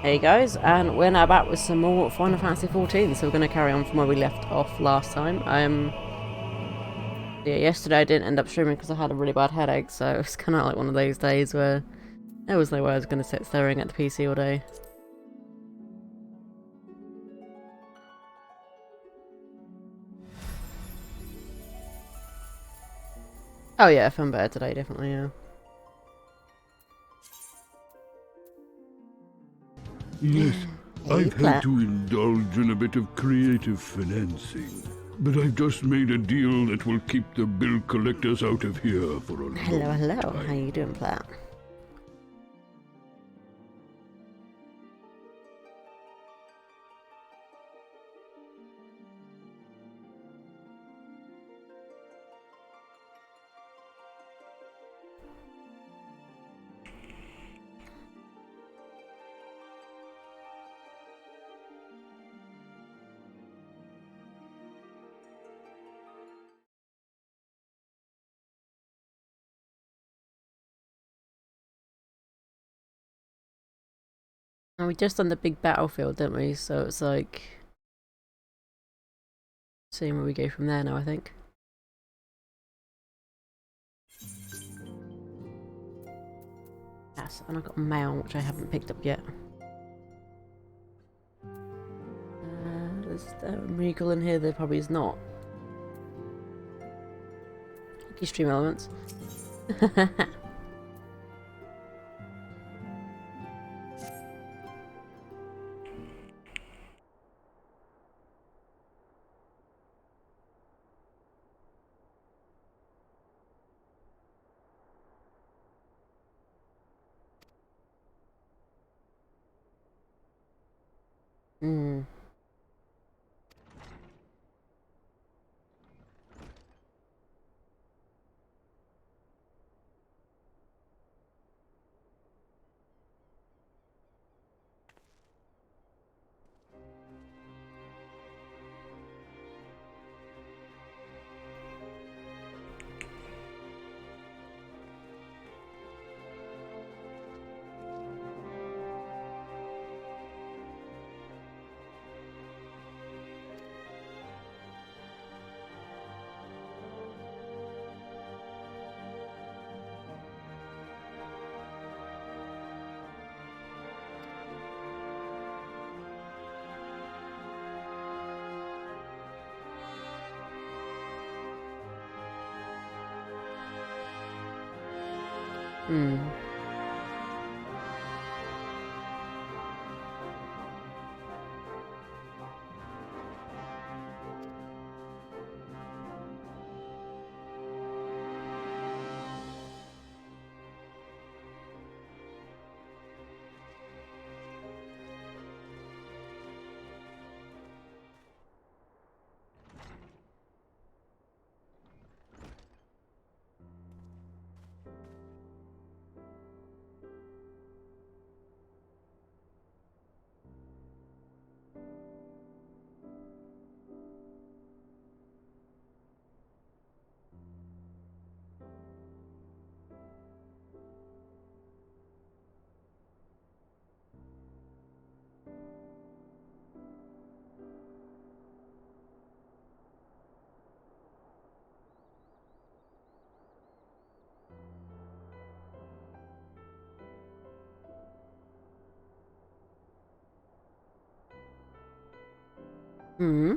Hey guys, and we're now back with some more Final Fantasy 14. So we're going to carry on from where we left off last time. Yeah, yesterday I didn't end up streaming because I had a really bad headache, so it's kind of like one of those days where there was no way I was going to sit staring at the PC all day. Oh yeah, I feel better today, definitely. Yeah. Yes, Hey, I've had Plat. to indulge in a bit of creative financing. But I've just made a deal that will keep the bill collectors out of here for a Hello, long hello. How time. you doing, Plat? And we just done the big battlefield, didn't we? So it's like seeing where we go from there now, I think. Yes, and I got mail, which I haven't picked up yet. There's a Regal in here, there probably is not. Lucky stream elements. Hmm. Hmm. Hmm.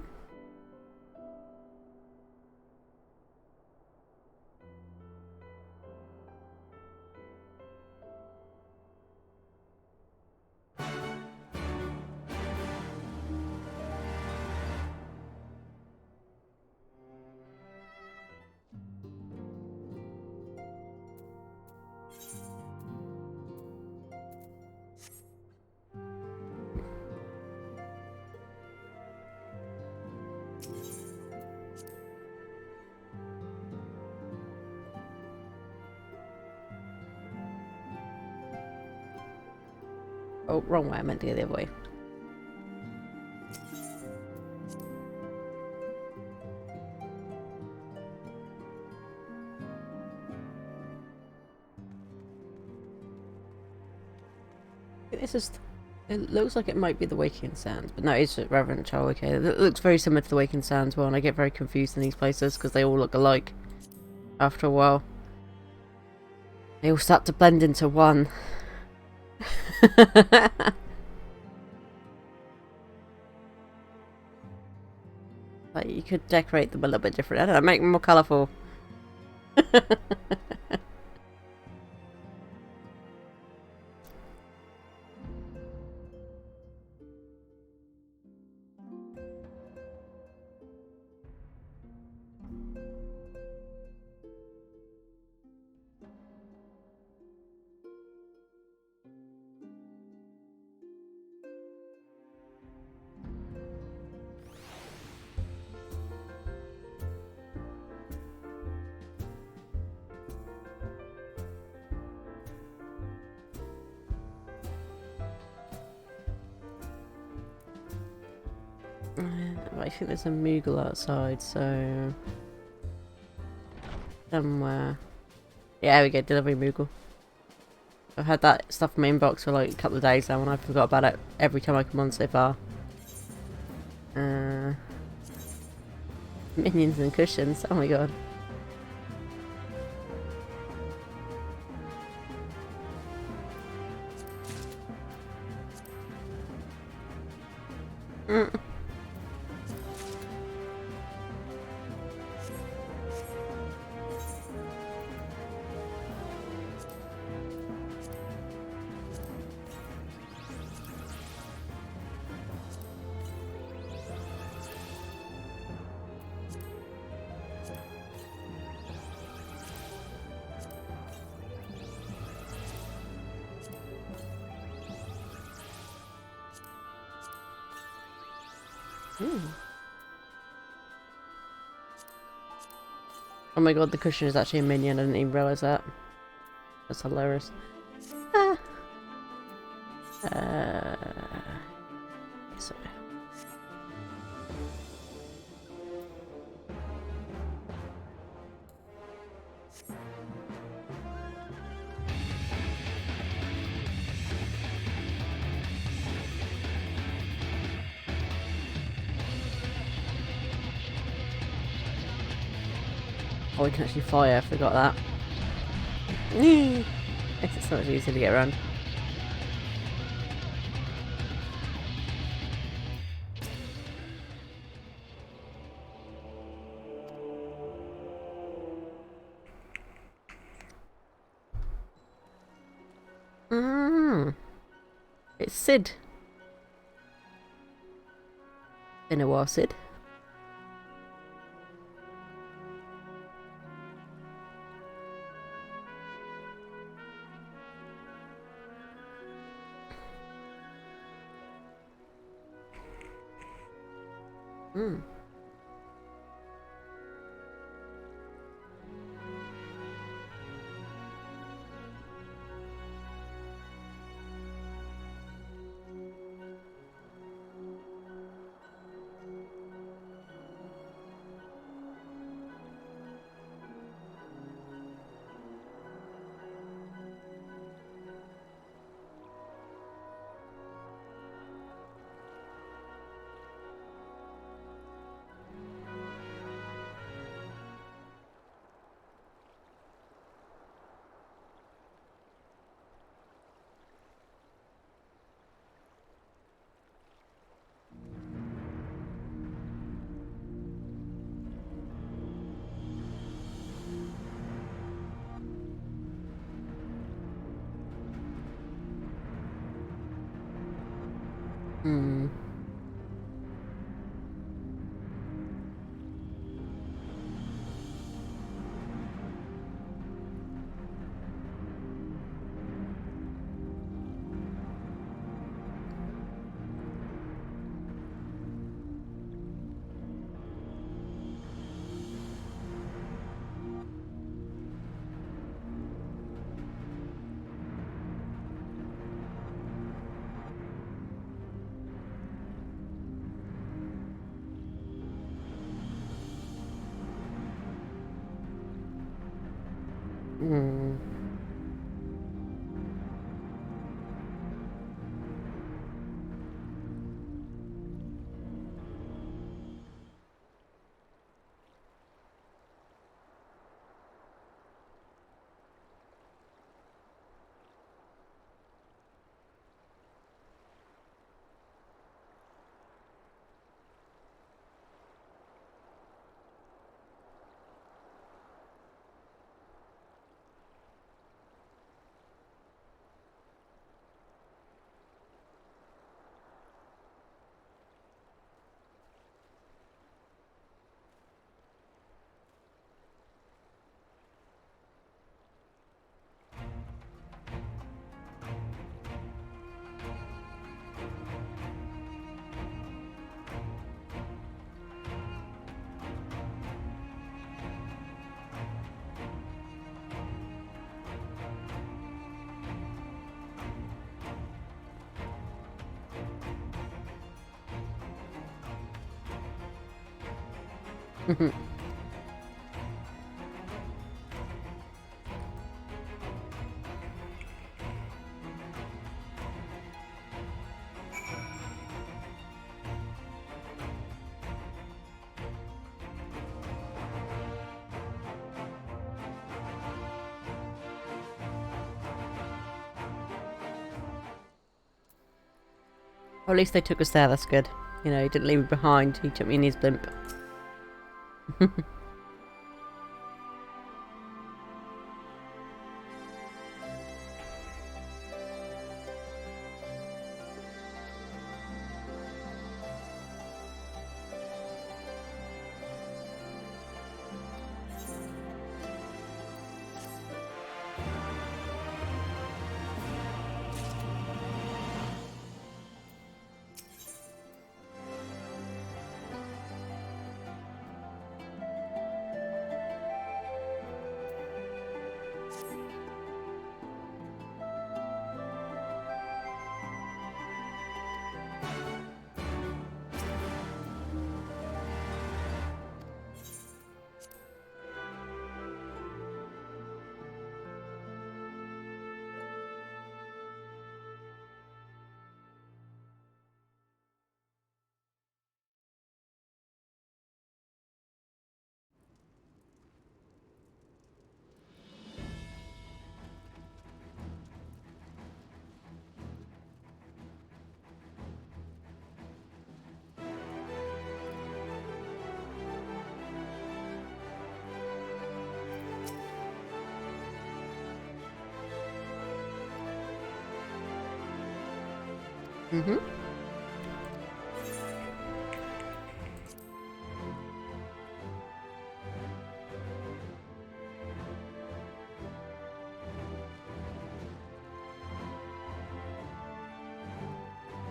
Oh, wrong way. I meant to go the other way. This is It looks like it might be the Waking Sands, but no, it's just Reverend Child. Okay, it looks very similar to the Waking Sands one. I get very confused in these places because they all look alike after a while. They all start to blend into one. Like, you could decorate them a little bit different. I don't know, make them more colourful. I think there's a Moogle outside, so... somewhere... Yeah, there we go, delivery Moogle. I've had that stuff in my inbox for like a couple of days now and I forgot about it every time I come on so far. Minions and cushions, oh my god. Oh my god, the cushion is actually a minion, I didn't even realise that. That's hilarious. Ah. Sorry. Oh, we can actually fire, I forgot that. Makes it so much easier to get around. It's Sid. Been a while, Sid. Or at least they took us there, that's good. You know, he didn't leave me behind, he took me in his blimp. Mm-hmm.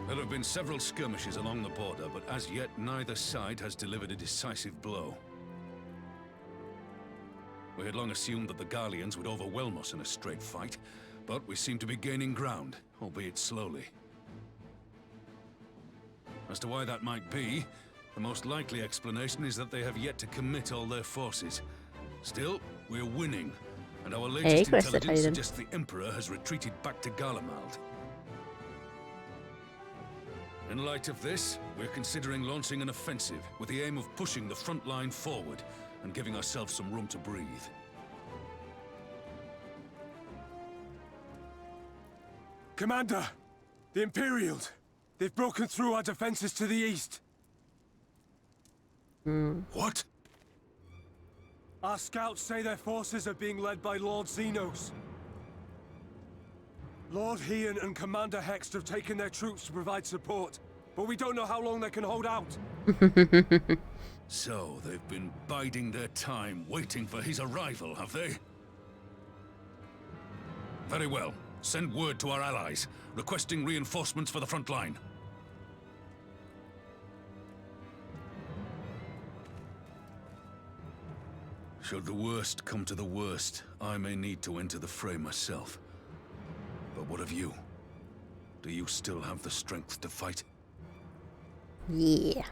There have been several skirmishes along the border, but as yet neither side has delivered a decisive blow. We had long assumed that the Garleans would overwhelm us in a straight fight, but we seem to be gaining ground, albeit slowly. As to why that might be, the most likely explanation is that they have yet to commit all their forces. Still, we're winning, and our latest intelligence suggests the Emperor has retreated back to Garlemald. In light of this, we're considering launching an offensive with the aim of pushing the front line forward and giving ourselves some room to breathe. Commander! The Imperials! They've broken through our defenses to the east. What? Our scouts say their forces are being led by Lord Xenos. Lord Heian and Commander Hext have taken their troops to provide support, but we don't know how long they can hold out. So, they've been biding their time, waiting for his arrival, have they? Very well. Send word to our allies, requesting reinforcements for the front line. Should the worst come to the worst, I may need to enter the fray myself. But what of you? Do you still have the strength to fight? Yeah.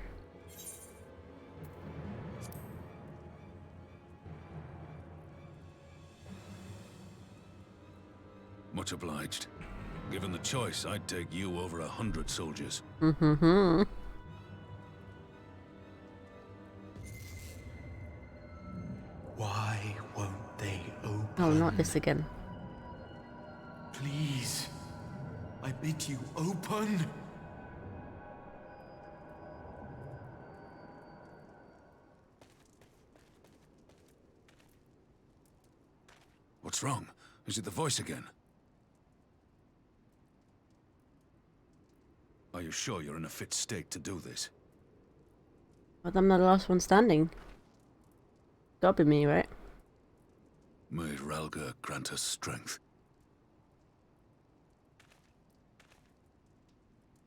Much obliged. Given the choice, I'd take you over 100 soldiers. Mm-hmm. Why won't they open? Oh, not this again. Please, I bid you open. What's wrong? Is it the voice again? Are you sure you're in a fit state to do this? But I'm the last one standing. Gotta be me, right? May Ralga grant us strength.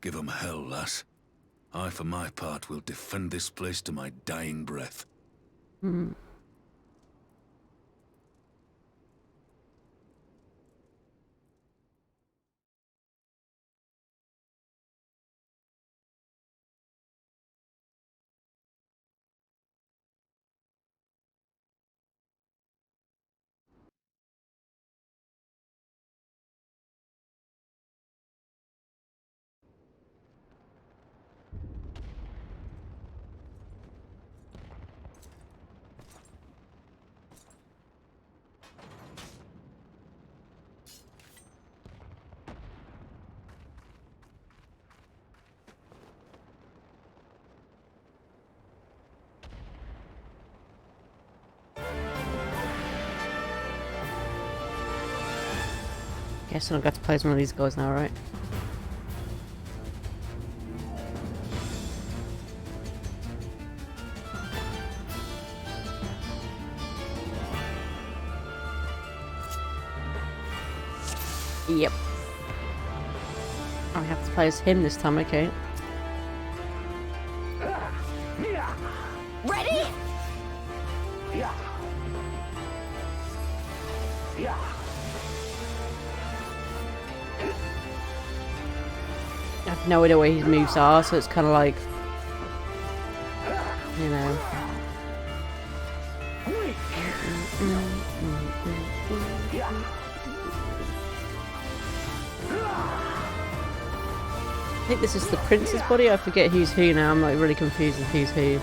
Give 'em hell, lass. I, for my part, will defend this place to my dying breath. Hmm. Guess I don't get to play as one of these guys now, right? Yep. I have to play as him this time, okay. Ready? I have no idea where his moves are, so it's kind of like, you know. I think this is the prince's body. I forget who's who now. I'm like really confused with who's who.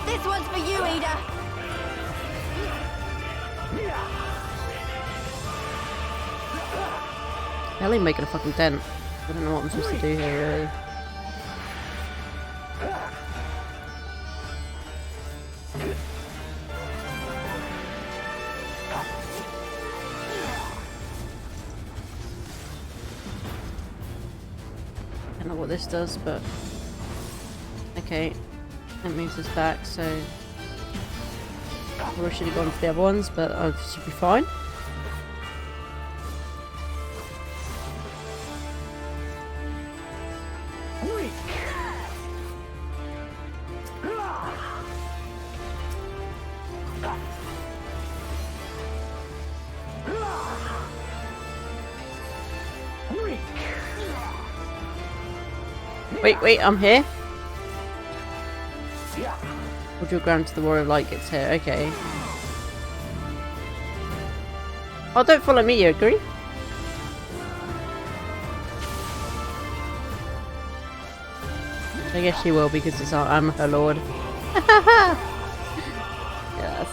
This one's for you, Ada. Hell, making a fucking dent. I don't know what I'm supposed to do here, really. I don't know what this does, but okay, that moves us back. So I should have gone for the other ones, but I should be fine. Wait, I'm here. We'll draw ground to the Warrior of Light gets here, okay. Oh, don't follow me, you agree? I guess she will because it's I'm her lord. Yes.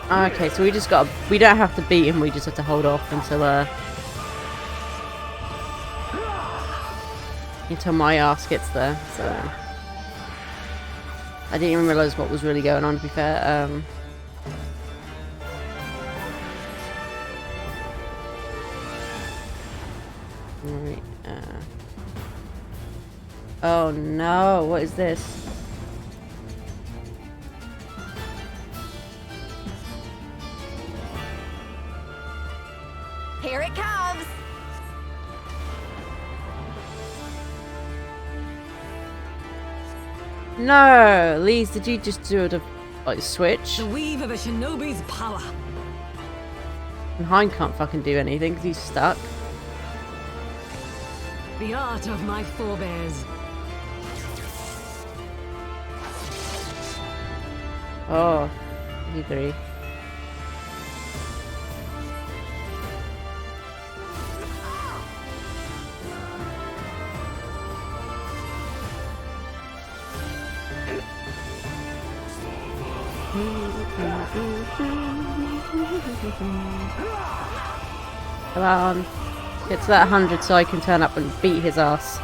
Okay, so we just got. We don't have to beat him. We just have to hold off until my ass gets there. So I didn't even realise what was really going on. To be fair. Right. Oh no! What is this? Here it comes. No, Lise, did you just do a like switch? The weave of a shinobi's power. And Hein can't fucking do anything because he's stuck. The art of my forebears. Oh, you three. Come on. Get to that 100 so I can turn up and beat his ass.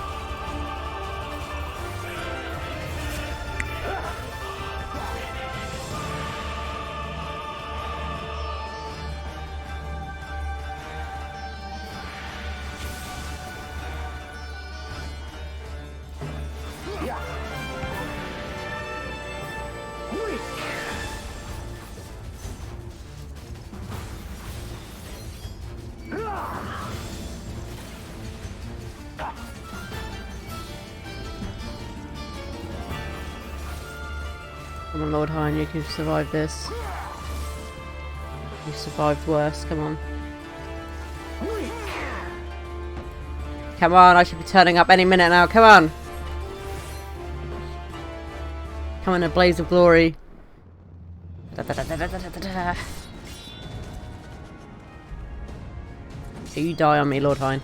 Come on, Lord Hein, you can survive this. You survived worse, come on. Come on, I should be turning up any minute now, come on! Come on, a blaze of glory. Da, da, da, da, da, da, da, da. So you die on me, Lord Hein.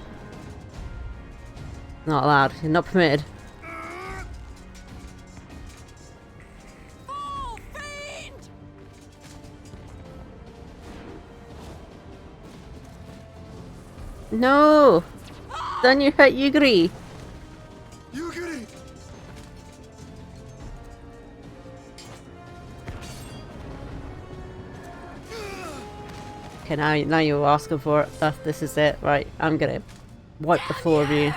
Not allowed, you're not permitted. No! Then you hurt Yugiri. Yugiri! Okay, now you're asking for it. This is it. Right, I'm gonna wipe the floor of you.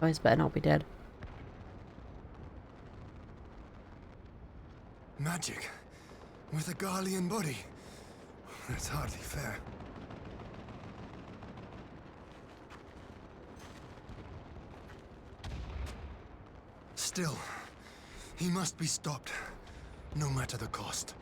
Guys better not be dead. Magic. With a Garlean body. That's hardly fair. Still, he must be stopped. No matter the cost.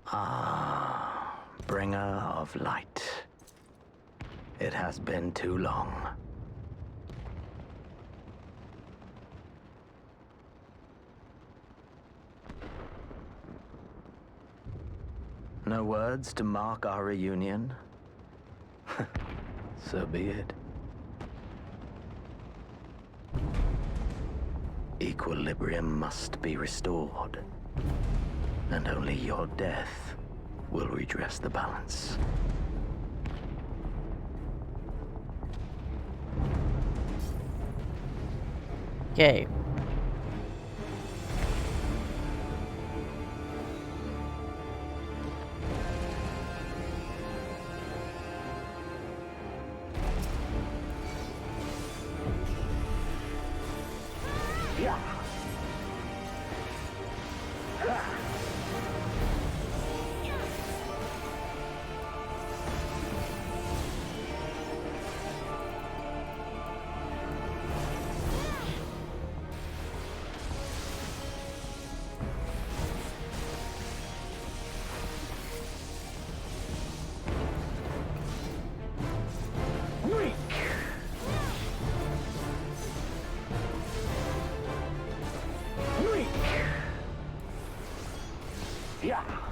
Ah, bringer of light. It has been too long. No words to mark our reunion? So be it. Equilibrium must be restored. And only your death will redress the balance. Okay.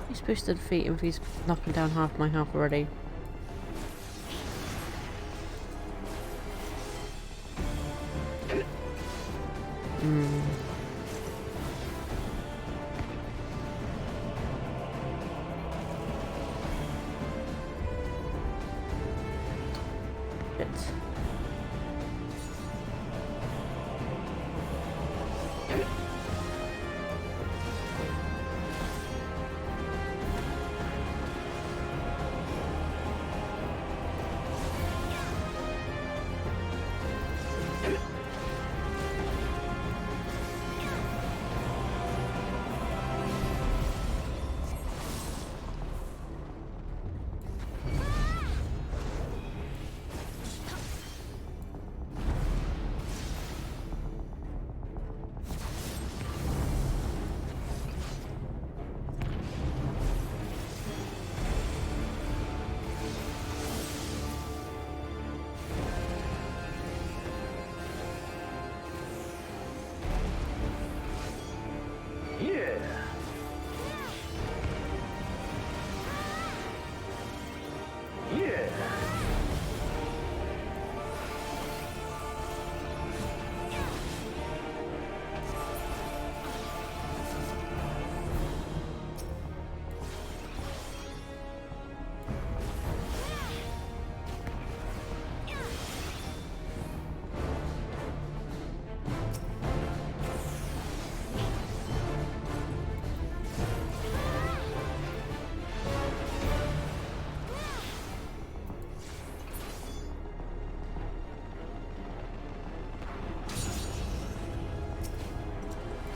You're supposed to defeat him if he's knocking down half my health already. Shit.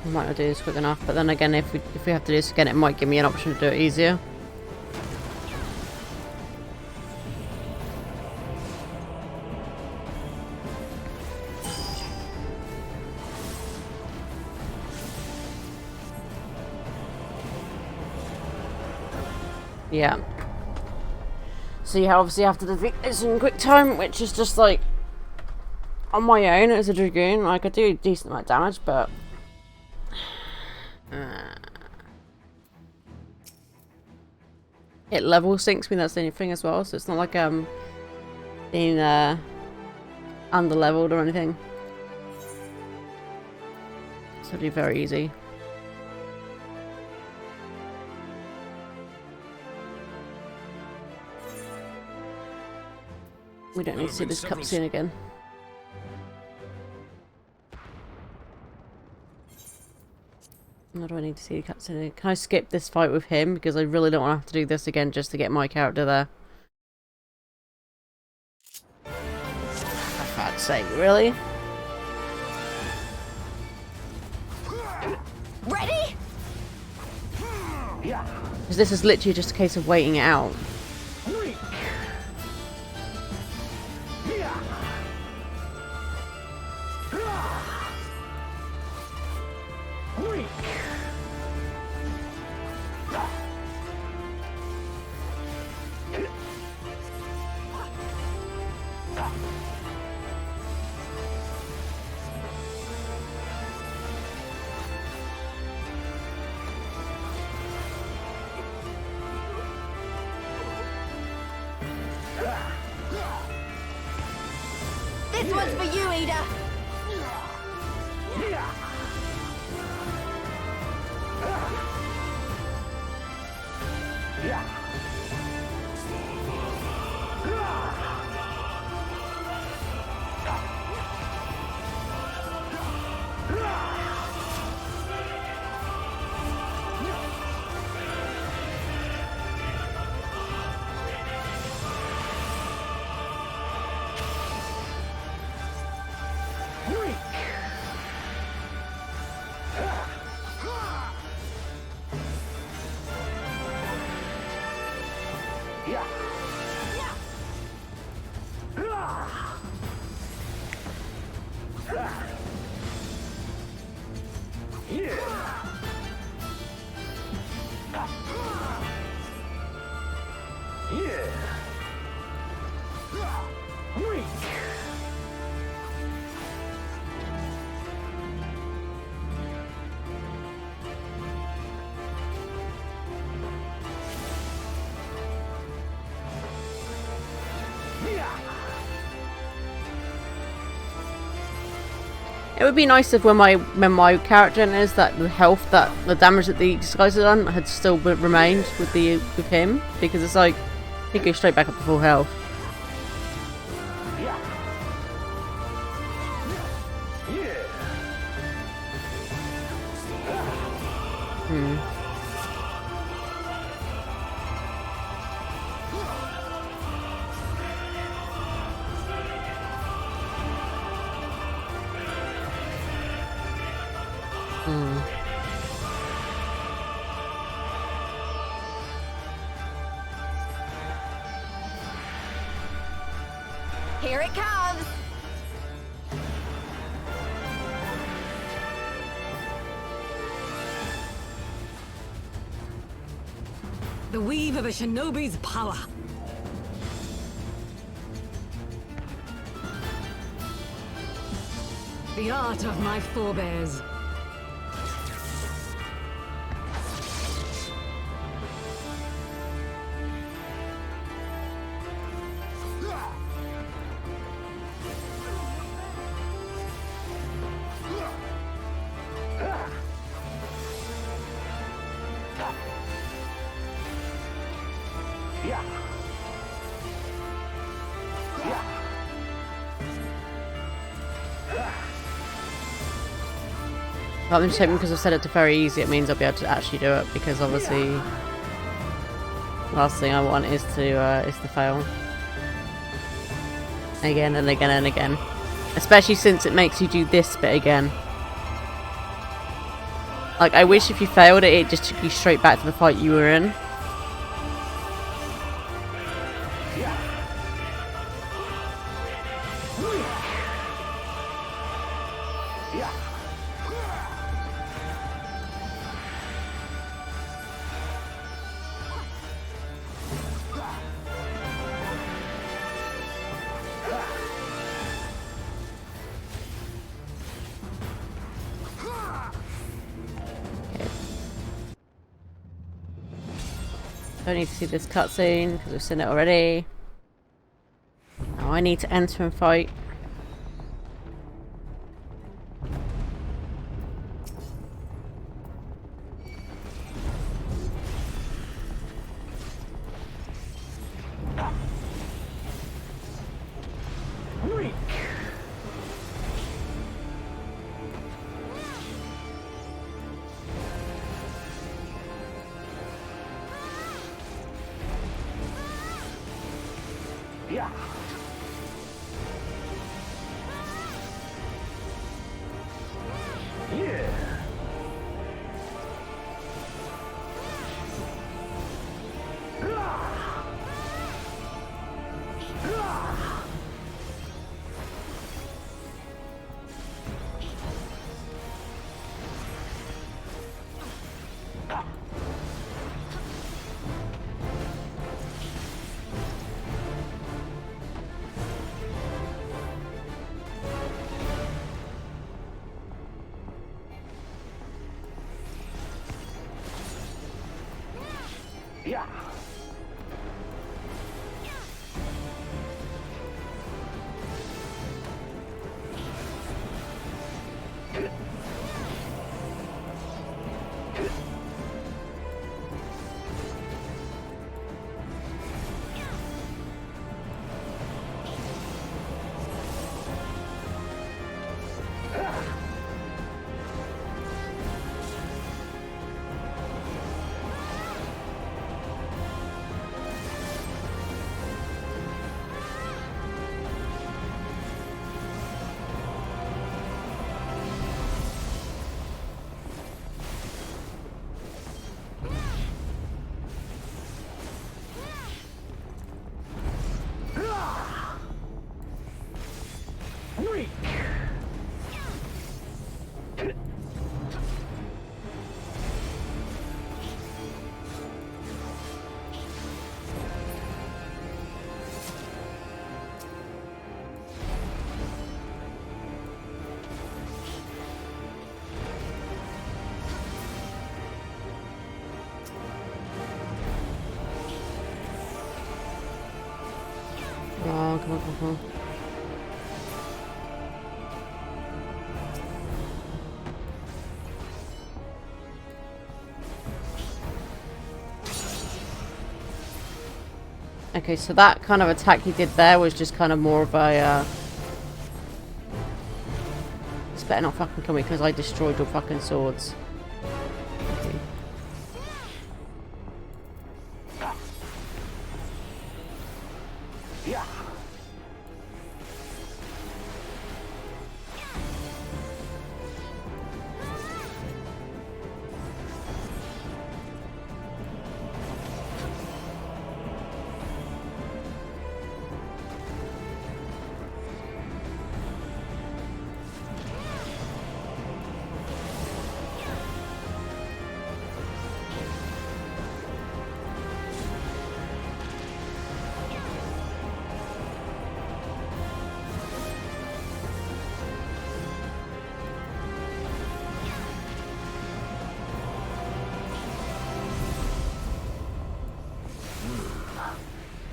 I might not do this quick enough, but then again, if we have to do this again, it might give me an option to do it easier. Yeah. So you obviously have to defeat this in quick time, which is just like on my own as a Dragoon. I could do a decent amount of damage, but it level sinks me. That's the only thing as well. So it's not like being under leveled or anything. So it'll be very easy. We don't need to see this cutscene again. Nor do I need to see the cutscene. Can I skip this fight with him? Because I really don't want to have to do this again just to get my character there. For God's sake, really? Ready? Because this is literally just a case of waiting it out. This one's for you, Ada. It would be nice if when my character enters that the health, that the damage that these guys have done had still remained with him, because it's like he goes straight back up to full health. Here it comes. The weave of a shinobi's power. The art of my forebears. I'm just hoping because I've set it to very easy, it means I'll be able to actually do it, because obviously last thing I want is to fail. Again and again and again. Especially since it makes you do this bit again. Like, I wish if you failed it, it just took you straight back to the fight you were in. Don't need to see this cutscene because we've seen it already. Now I need to enter and fight. Yeah. Yeah. Yeah. Oh, come on, come on. Okay, so that kind of attack he did there was just kind of more of a, It's better not fucking kill me because I destroyed your fucking swords. Okay. Yeah.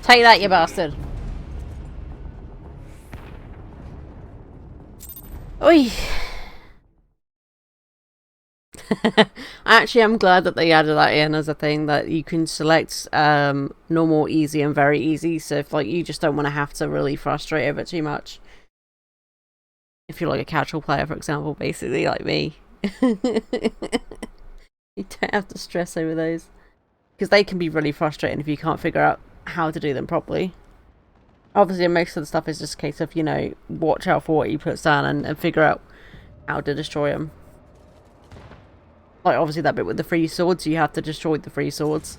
Take that, you bastard. Oi! Actually, I'm glad that they added that in as a thing that you can select normal, easy, and very easy. So if like you just don't want to have to really frustrate over it too much. If you're like a casual player, for example, basically like me. You don't have to stress over those. Because they can be really frustrating if you can't figure out how to do them properly. Obviously, most of the stuff is just a case of, you know, watch out for what he puts down and figure out how to destroy them. Like, obviously, that bit with the free swords, you have to destroy the free swords.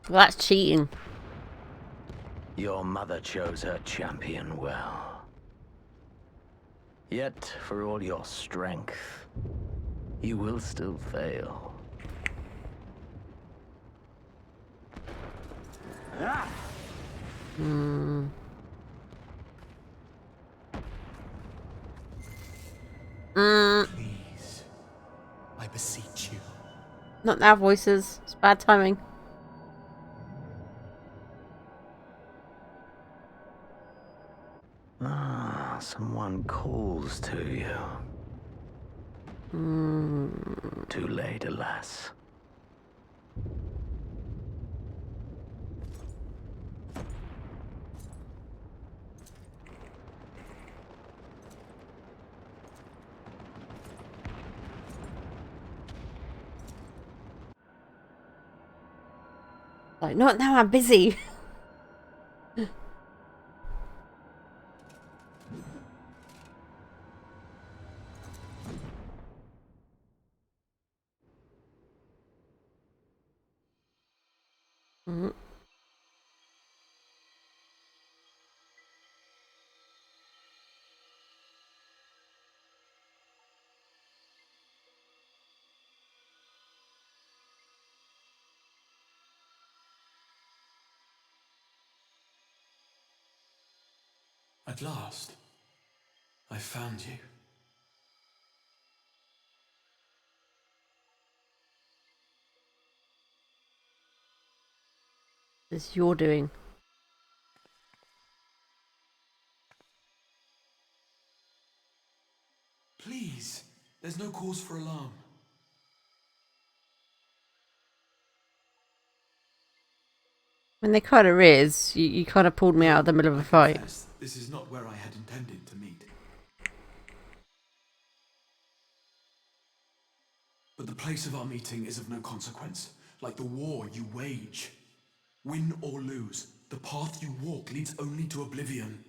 Well, that's cheating. Your mother chose her champion well. Yet, for all your strength, you will still fail. Please, beseech you. Not now, voices. It's bad timing. Ah, someone calls to you. Too late, alas. Like, not now, I'm busy. Mhm. At last, I found you. This is your doing. Please, there's no cause for alarm. I mean, there kind of is. You kind of pulled me out of the middle of a fight. Confess, this is not where I had intended to meet. But the place of our meeting is of no consequence, like the war you wage. Win or lose, the path you walk leads only to oblivion.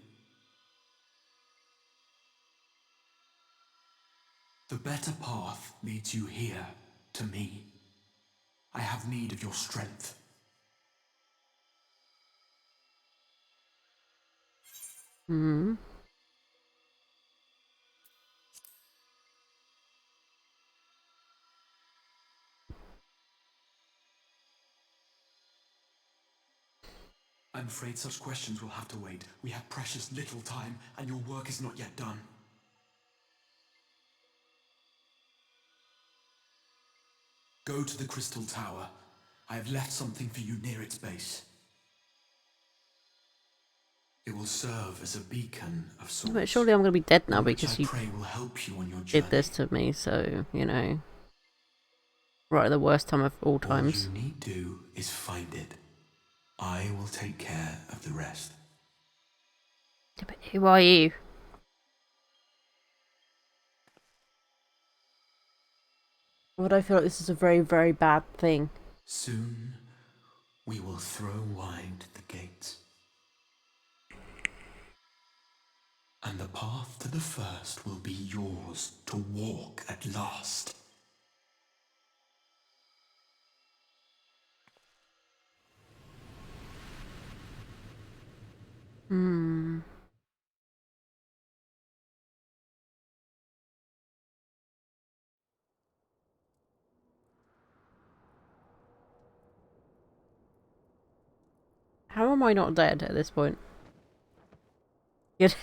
The better path leads you here, to me. I have need of your strength. Hmm. I'm afraid such questions will have to wait. We have precious little time, and your work is not yet done. Go to the Crystal Tower. I have left something for you near its base. It will serve as a beacon of sorts. But surely I'm going to be dead now one which because I you pray will help you on your journey. did this to me, so, you know. Right at the worst time of all times. All you need do is find it. I will take care of the rest. Yeah, but who are you? Would I feel like this is a very, very bad thing? Soon, we will throw wide the gates. And the path to the first will be yours to walk at last. Hmm. How am I not dead at this point? Good.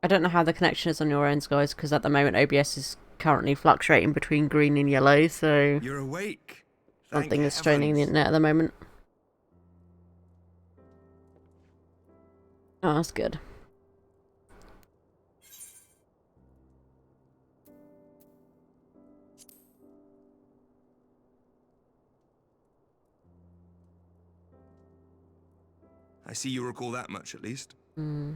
I don't know how the connection is on your ends, guys, because at the moment OBS is currently fluctuating between green and yellow, so You're awake. something is straining the internet at the moment. Oh, that's good. I see you recall that much, at least. Hmm.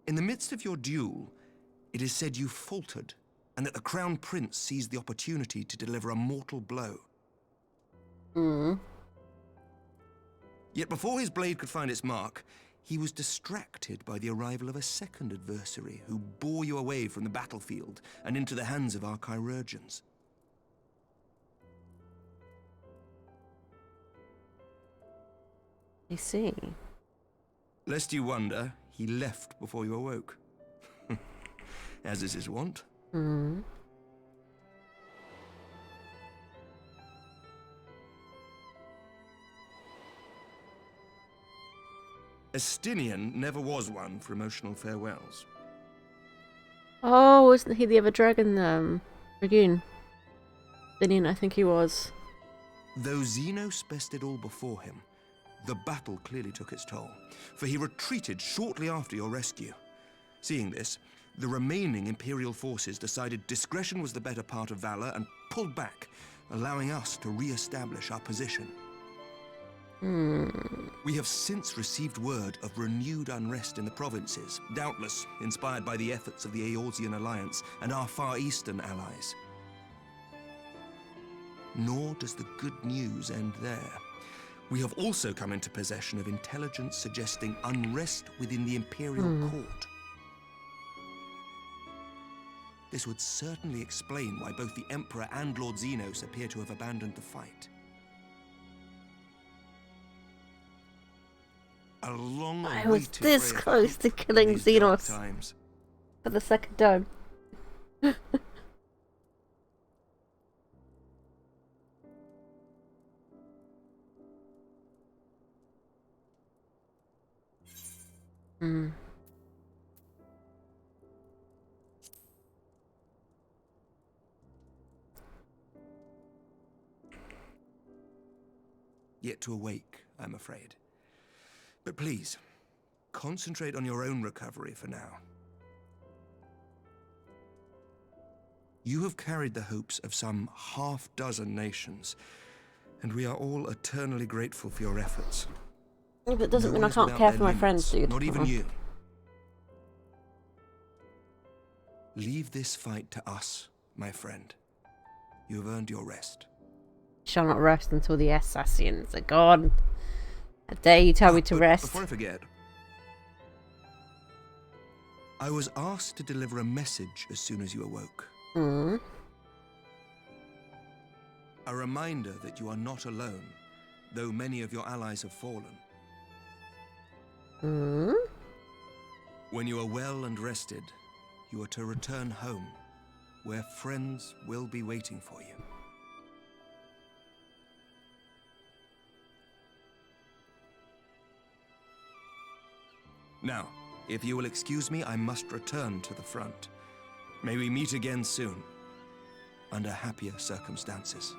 In the midst of your duel, it is said you faltered, and that the Crown Prince seized the opportunity to deliver a mortal blow. Hmm. Yet before his blade could find its mark, he was distracted by the arrival of a second adversary who bore you away from the battlefield and into the hands of our chirurgeons. I see. Lest you wonder, he left before you awoke. As is his wont. Hmm. Estinian never was one for emotional farewells. Oh, wasn't he the other dragon, Dragoon? Dinian, I think he was. Though Xenos bested all before him, the battle clearly took its toll, for he retreated shortly after your rescue. Seeing this, the remaining Imperial forces decided discretion was the better part of valor and pulled back, allowing us to re-establish our position. We have since received word of renewed unrest in the provinces, doubtless inspired by the efforts of the Eorzean Alliance and our Far Eastern allies. Nor does the good news end there. We have also come into possession of intelligence suggesting unrest within the Imperial court. This would certainly explain why both the Emperor and Lord Xenos appear to have abandoned the fight. I was this close to killing Xenos for the second time. Yet to awake, I'm afraid. But please, concentrate on your own recovery for now. You have carried the hopes of some half-dozen nations, and we are all eternally grateful for your efforts. Yeah, but it doesn't mean I one is can't without care their for my limits, friends, dude. Not even you. Leave this fight to us, my friend. You have earned your rest. Shall not rest until the assassins are gone. How dare you tell me to rest? Before I forget, I was asked to deliver a message as soon as you awoke. A reminder that you are not alone, though many of your allies have fallen. When you are well and rested, you are to return home, where friends will be waiting for you. Now, if you will excuse me, I must return to the front. May we meet again soon, under happier circumstances.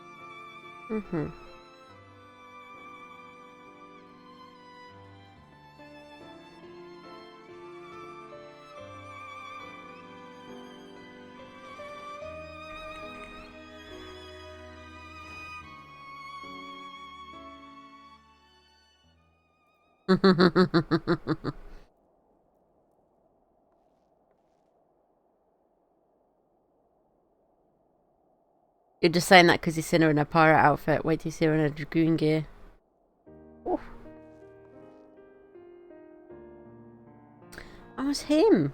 You're just saying that because you've seen her in a pirate outfit. Wait till you see her in a Dragoon gear. Oof. That was him.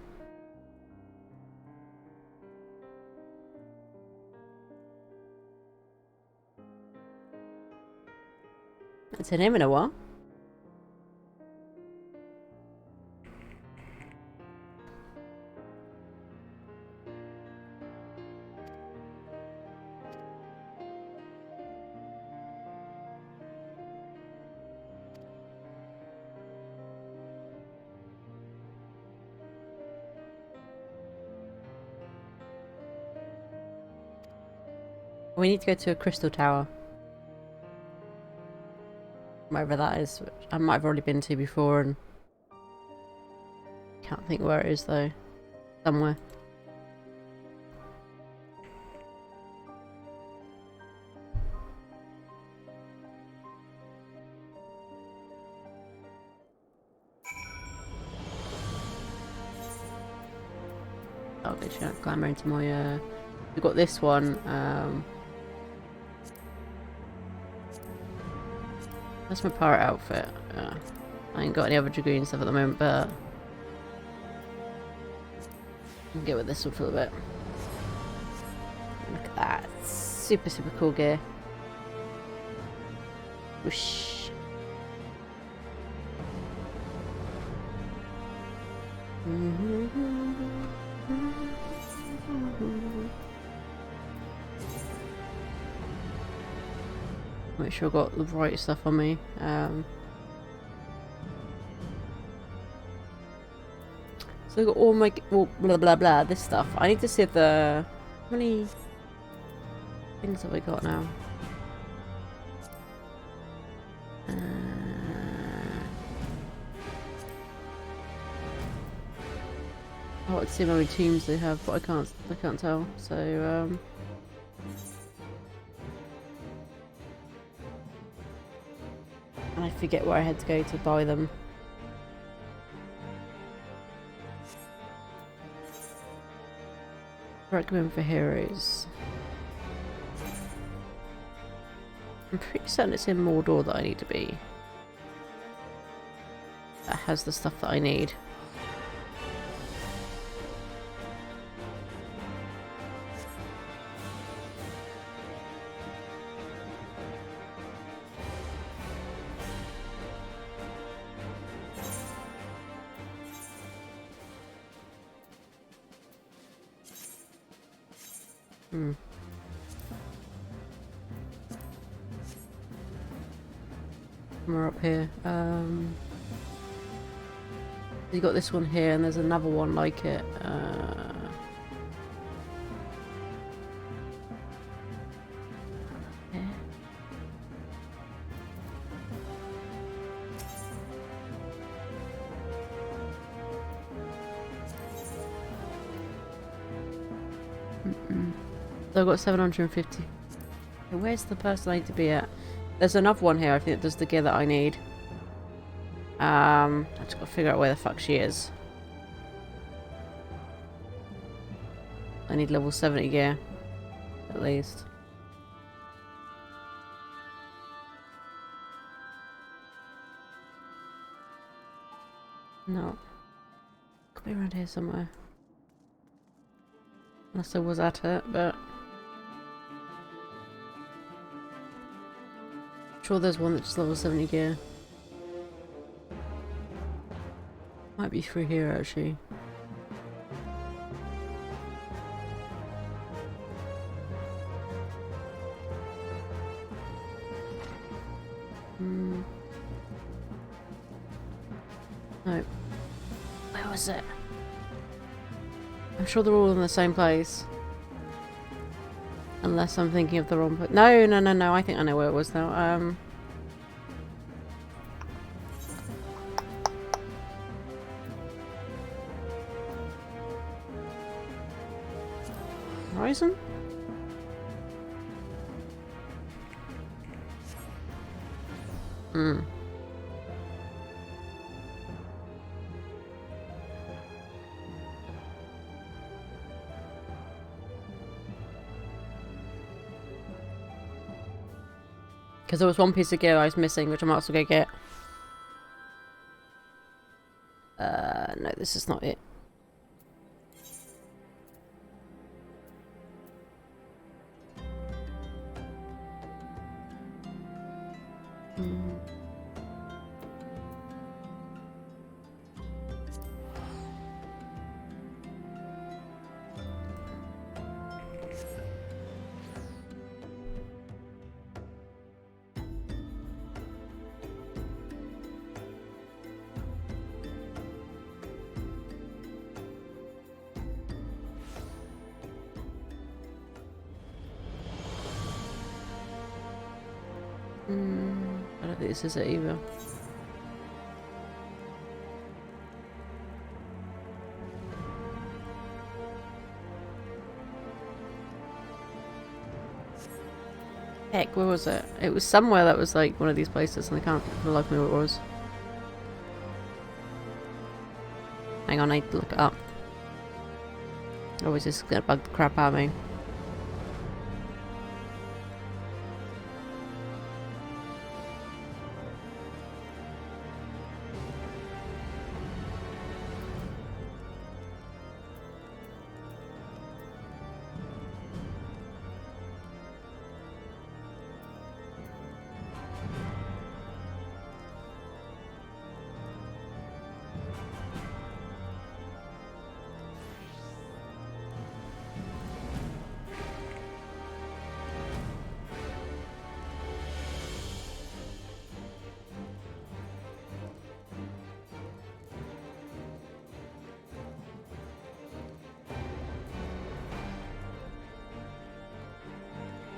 Haven't seen him in a while. We need to go to a crystal tower. Wherever that is. I might have already been to before and can't think where it is though. Somewhere. I'll go try and climb into my we've got this one, that's my pirate outfit. I ain't got any other Dragoon stuff at the moment, but I'll get with this one for a bit. Look at that. Super, super cool gear. Whoosh. Make sure I've got the right stuff on me. So I've got all my blah blah blah this stuff. I need to see if the how many things have I got now? I want to see how many teams they have, but I can't tell. So and I forget where I had to go to buy them. Recommend for heroes. I'm pretty certain it's in Mordor that I need to be. That has the stuff that I need. We're up here. You got this one here, and there's another one like it. Yeah. So I've got 750. Where's the person I need to be at? There's another one here, I think, that does the gear that I need. I just gotta figure out where the fuck she is. I need level 70 gear, at least. No. Could be around here somewhere. Unless I was at it, but... sure there's one that's level 70 gear. Might be through here actually. No. Where was it? I'm sure they're all in the same place. Unless I'm thinking of the wrong place. No, no, no, no. I think I know where it was now. Horizon? Hmm. Because there was one piece of gear I was missing, which I might also go get. No, this is not it. I don't think this is it either. Heck, where was it? It was somewhere that was like one of these places, and I can't for the life of me what it was. Hang on, I need to look it up. Otherwise, this is gonna bug the crap out of me.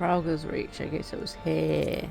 Trafalgar's Reach. Okay, so it was here.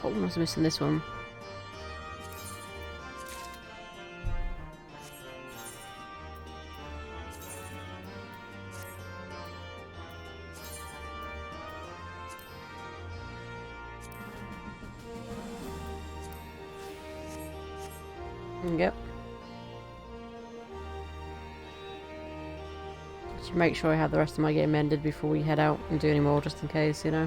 Oh, I was missing this one. Yep. Should make sure I have the rest of my game ended before we head out and do any more, just in case, you know.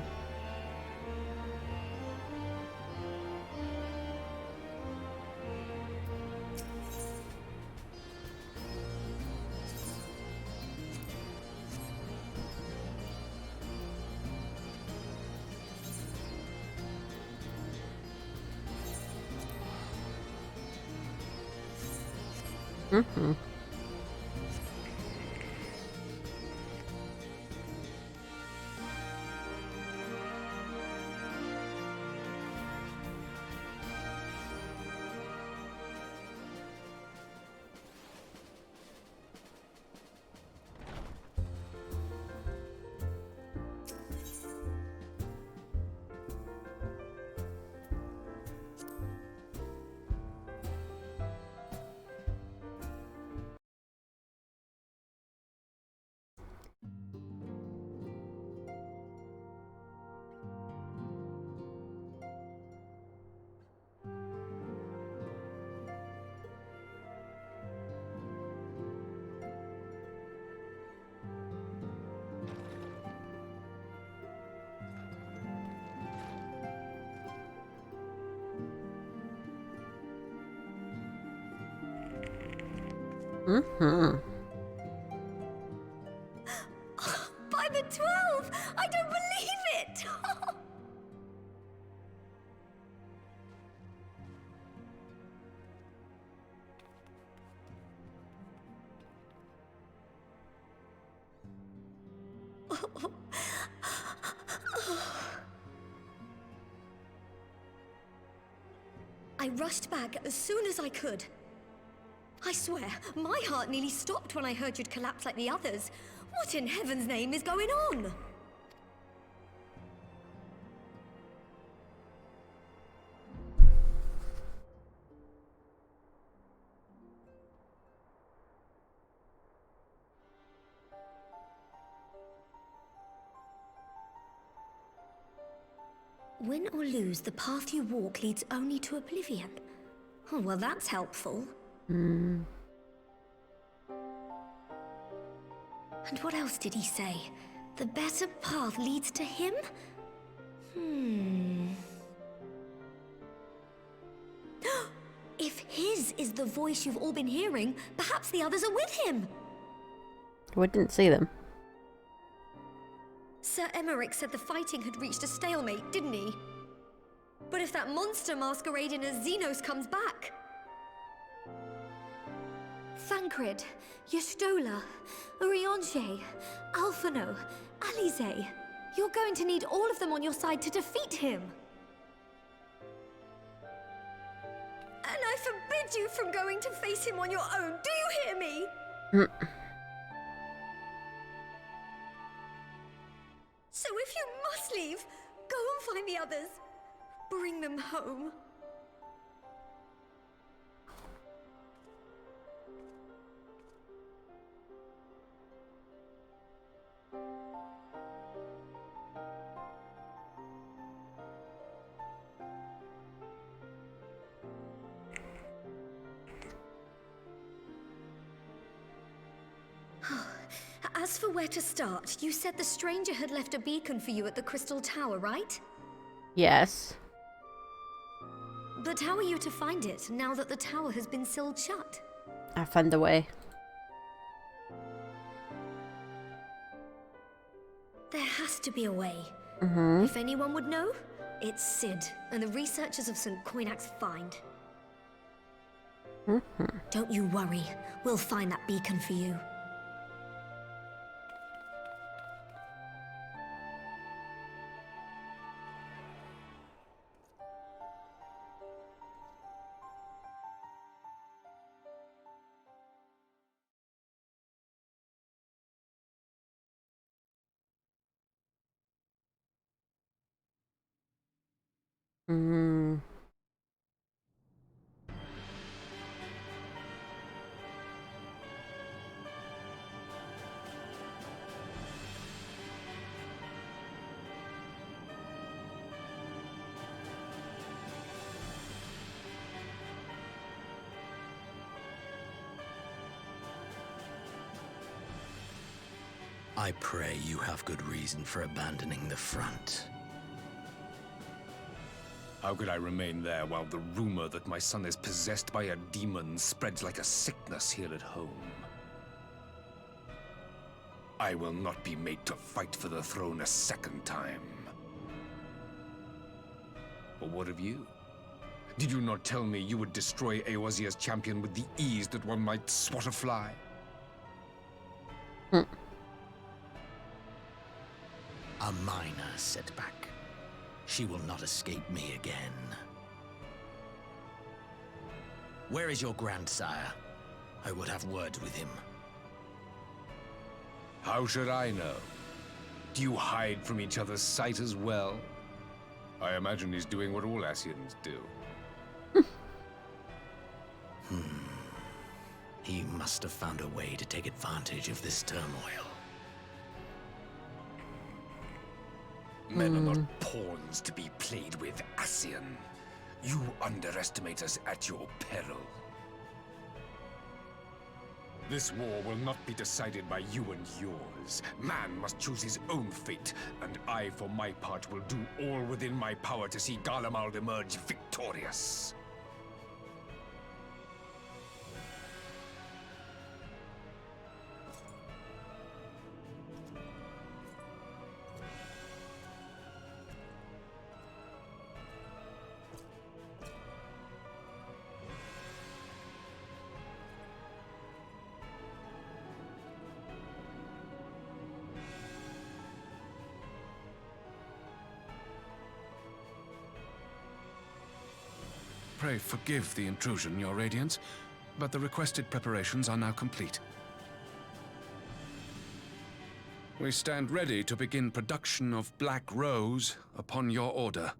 Mm-hmm. Mm-hmm. By the 12! I don't believe it! I rushed back as soon as I could. I swear, my heart nearly stopped when I heard you'd collapse like the others. What in heaven's name is going on? Win or lose, the path you walk leads only to oblivion. Oh, well, that's helpful. Mm. And what else did he say? The better path leads to him? If his is the voice you've all been hearing, perhaps the others are with him. We didn't see them. Sir Emmerich said the fighting had reached a stalemate, didn't he? But if that monster masquerading as Xenos comes back... Thancred, Yestola, Urianger, Alphano, Alize. You're going to need all of them on your side to defeat him. And I forbid you from going to face him on your own. Do you hear me? So if you must leave, go and find the others. Bring them home. As for where to start, you said the stranger had left a beacon for you at the Crystal Tower, right? Yes. But how are you to find it now that the tower has been sealed shut? I found a way. There has to be a way. Mm-hmm. If anyone would know, it's Sid and the researchers of St. Coinac's find. Mm-hmm. Don't you worry, we'll find that beacon for you. Mm. I pray you have good reason for abandoning the front. How could I remain there while the rumor that my son is possessed by a demon spreads like a sickness here at home? I will not be made to fight for the throne a second time. But what of you? Did you not tell me you would destroy Eorzea's champion with the ease that one might swat a fly? A minor setback. She will not escape me again. Where is your grandsire? I would have word with him. How should I know? Do you hide from each other's sight as well? I imagine he's doing what all Ascians do. He must have found a way to take advantage of this turmoil. Men are not pawns to be played with, Ascian. You underestimate us at your peril. This war will not be decided by you and yours. Man must choose his own fate, and I, for my part, will do all within my power to see Garlemald emerge victorious. Pray forgive the intrusion, Your Radiance, but the requested preparations are now complete. We stand ready to begin production of Black Rose upon your order.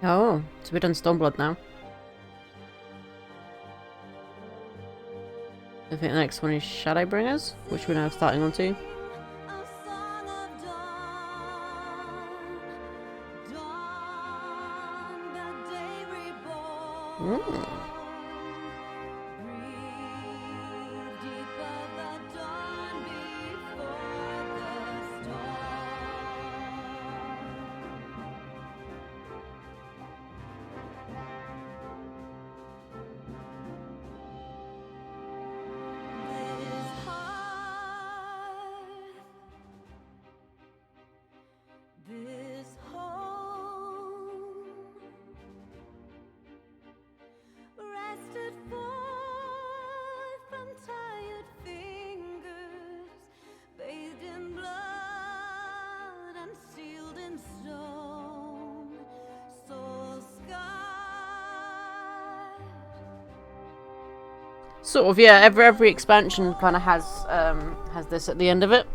Oh, so we've done Stormblood now. I think the next one is Shadowbringers, which we're now starting on to. Sort of, yeah. Every expansion kind of has this at the end of it.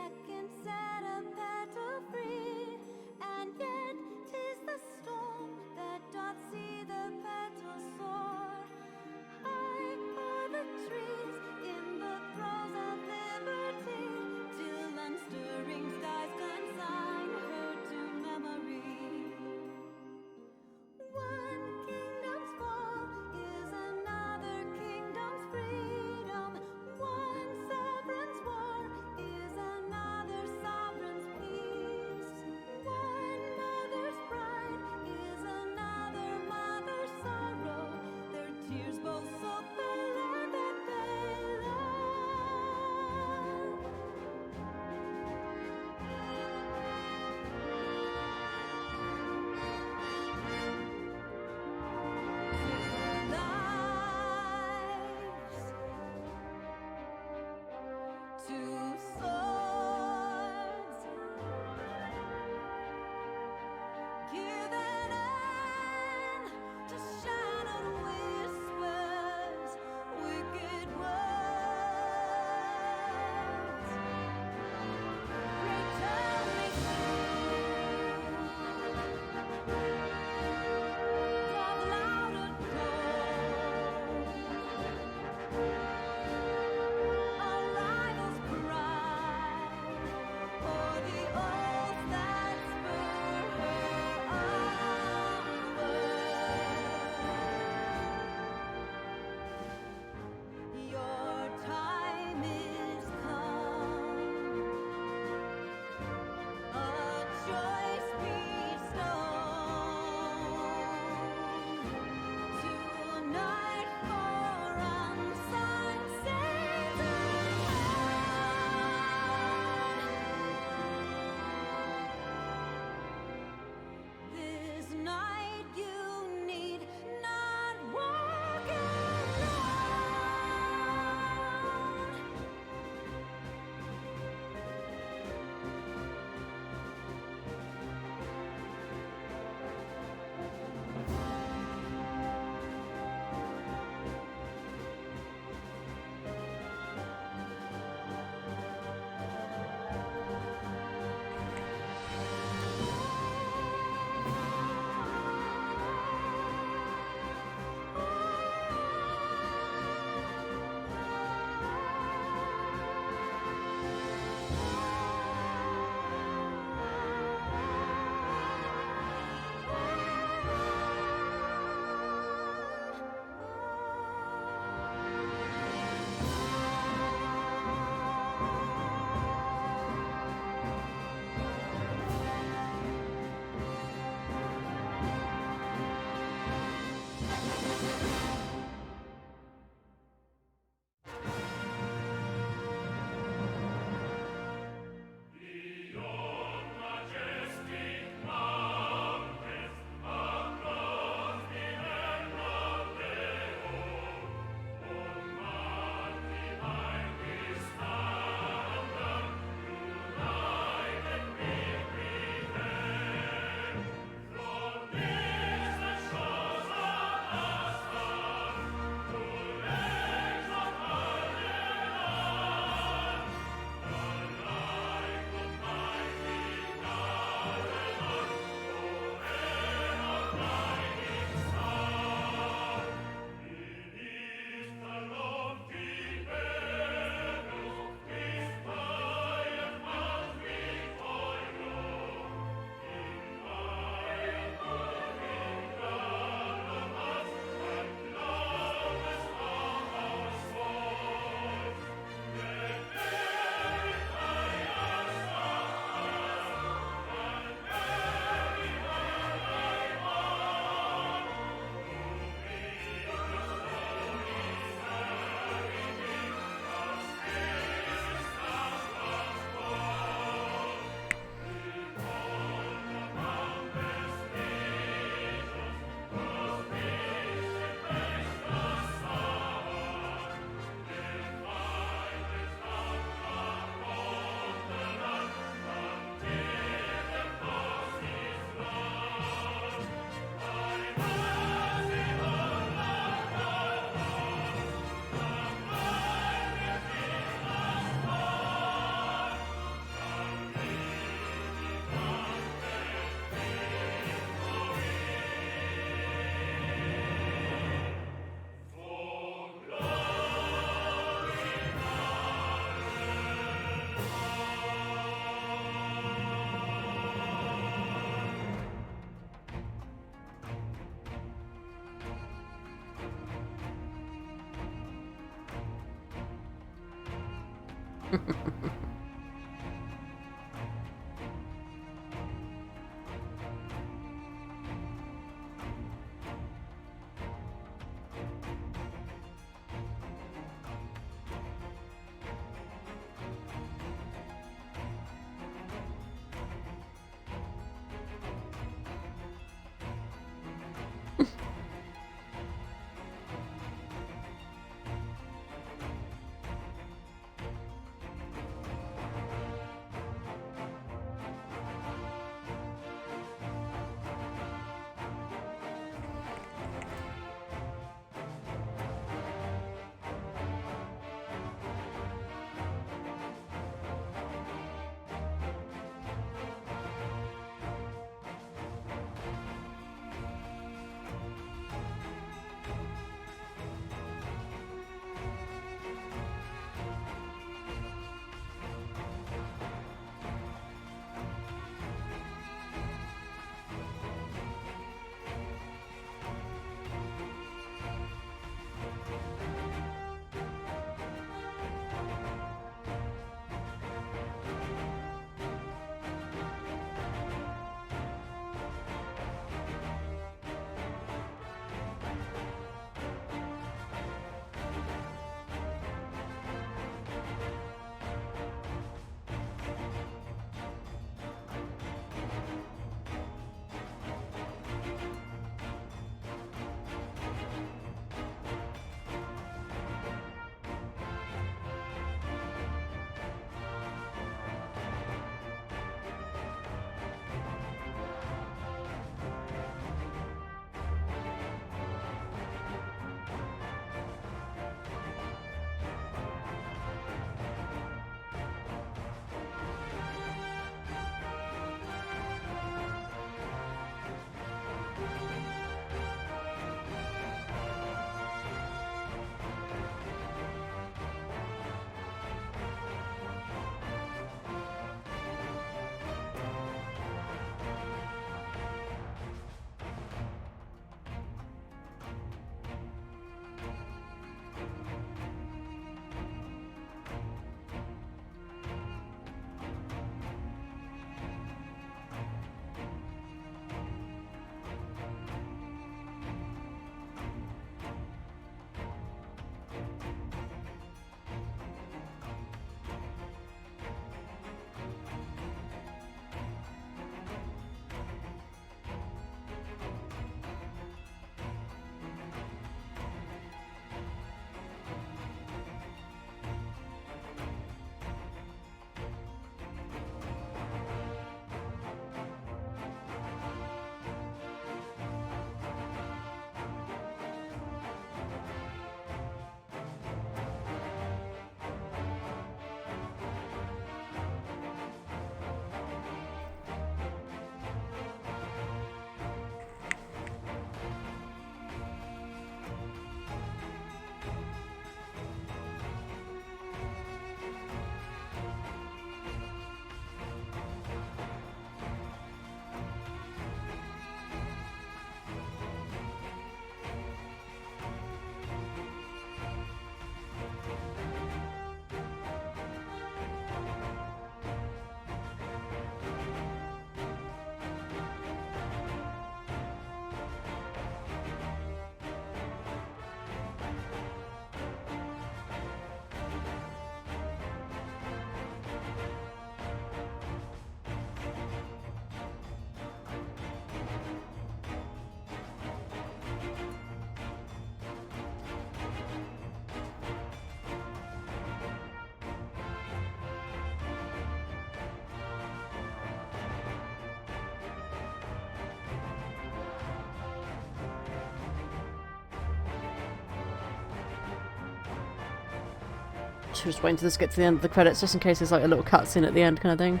Just waiting to just get to the end of the credits, just in case there's like a little cutscene at the end kind of thing.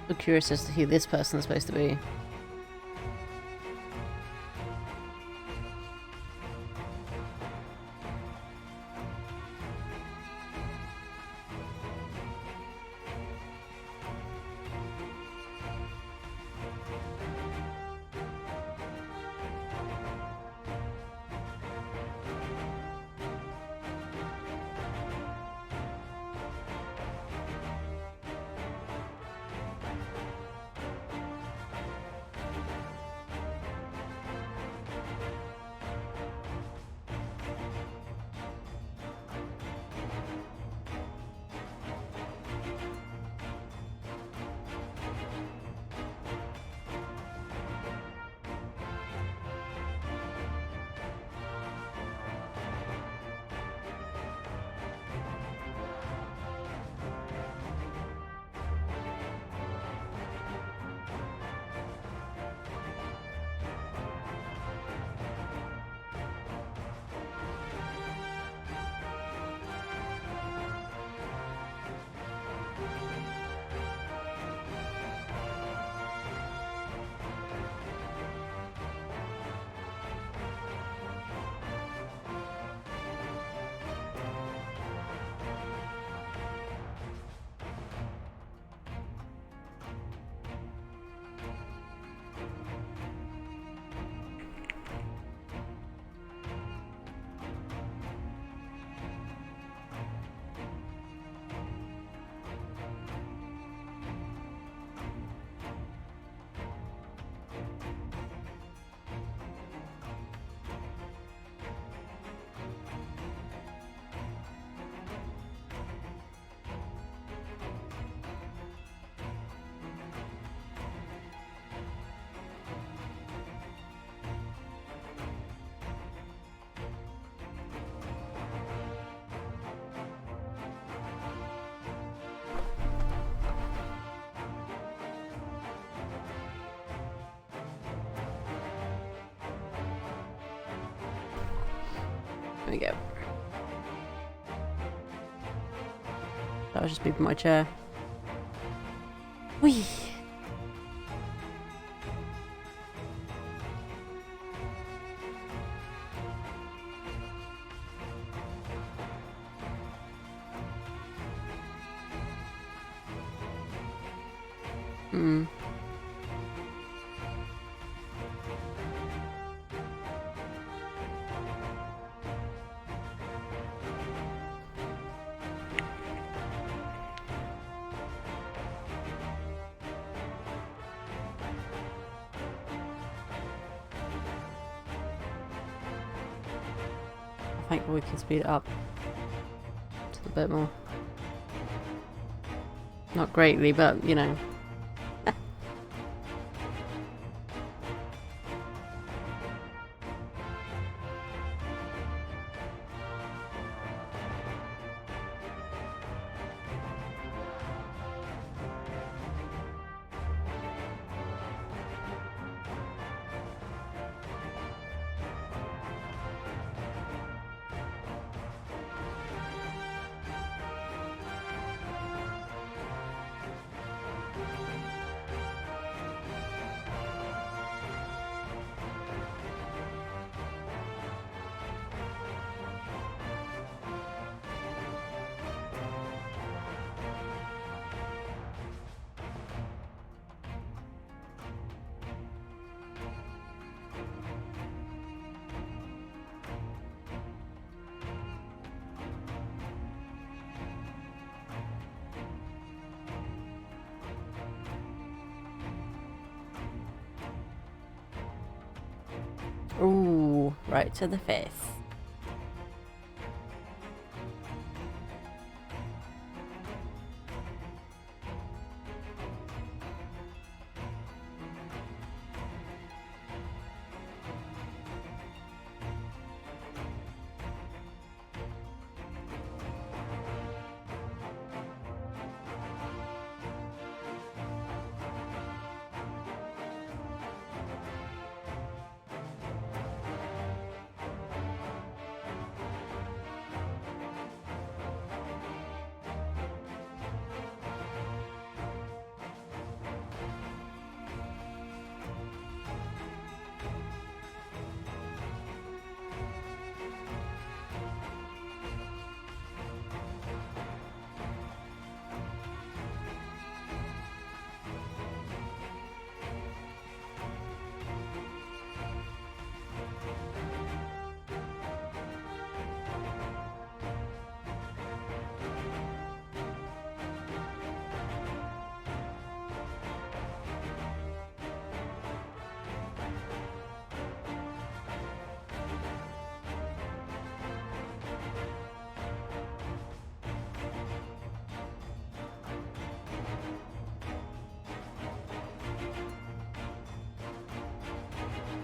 I'm curious as to who this person is supposed to be. There we go. I was just moving my chair. Whee! Hmm. I think we can speed it up just a bit more. Not greatly, but you know. Ooh, right to the face.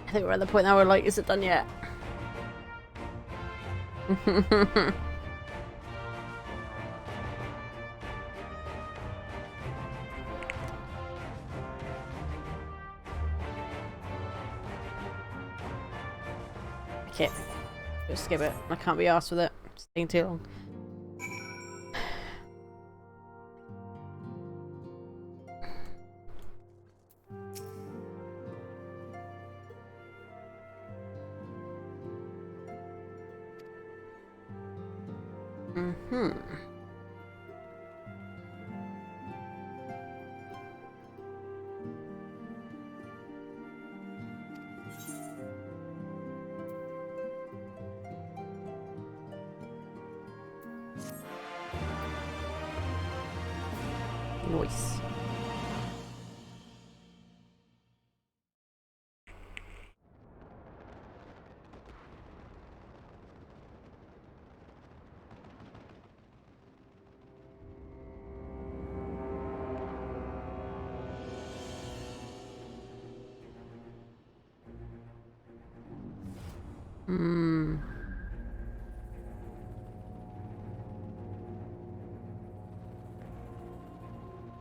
I think we're at the point now where like, is it done yet? Okay, just skip it. I can't be arsed with it. It's taking too long. Nice.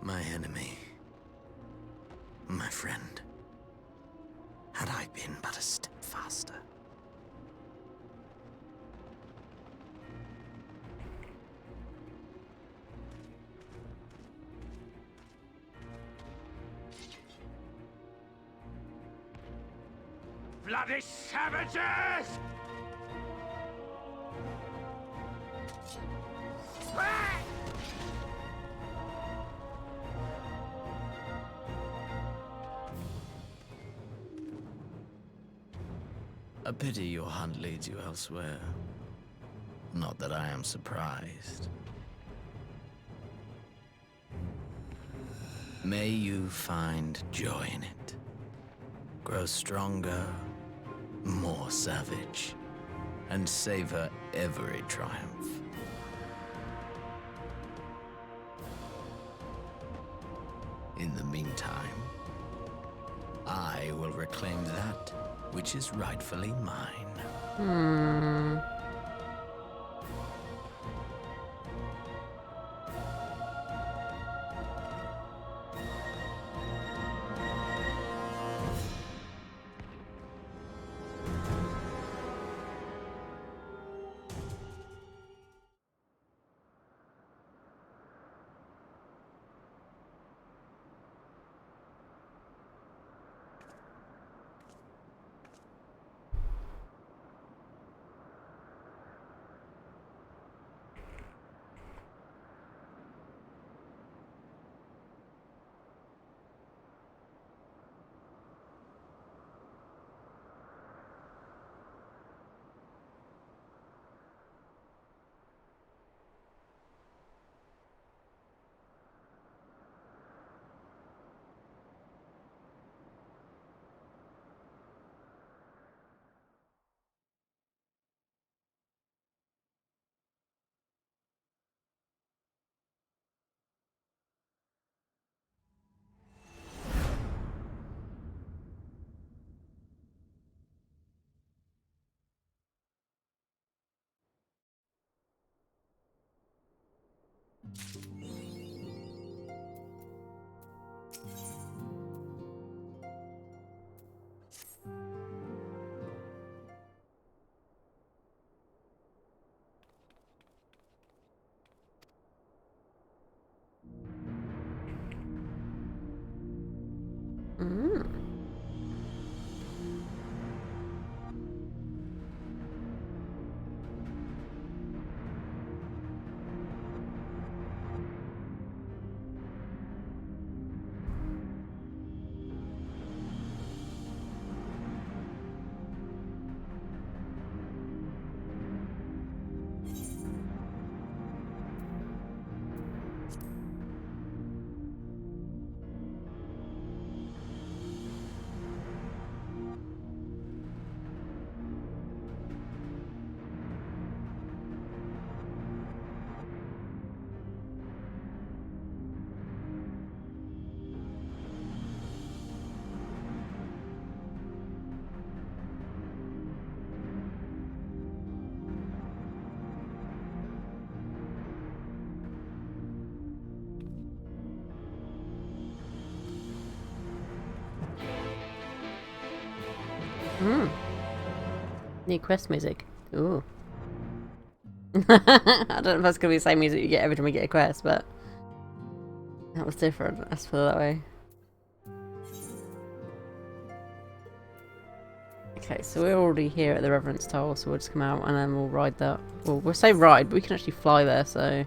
My enemy. My friend. Had I been but a step faster. Bloody savages! A pity your hunt leads you elsewhere. Not that I am surprised. May you find joy in it. Grow stronger, more savage, and savor every triumph. In the meantime, I will reclaim that which is rightfully mine. New quest music. Ooh. I don't know if that's gonna be the same music you get every time we get a quest, but that was different. Let's put it that way. Okay, so we're already here at the Reverence Tower, so we'll just come out and then we'll ride that. Well, we'll say ride, but we can actually fly there, so.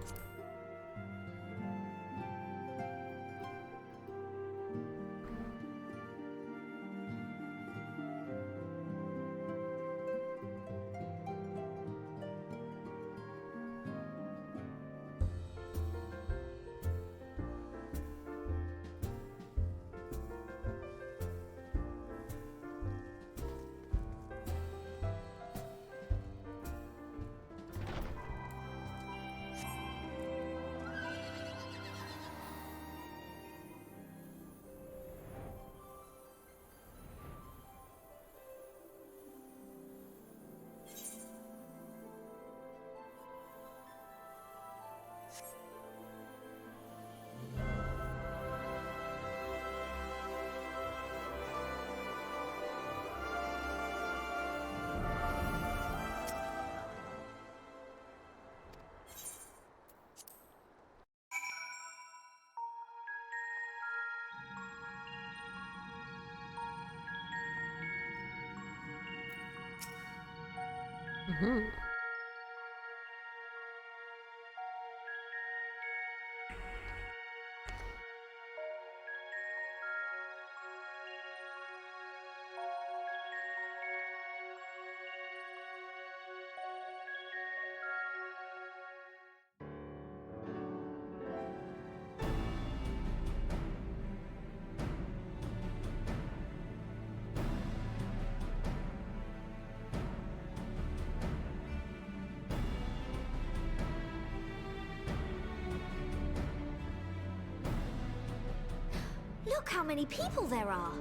Look how many people there are!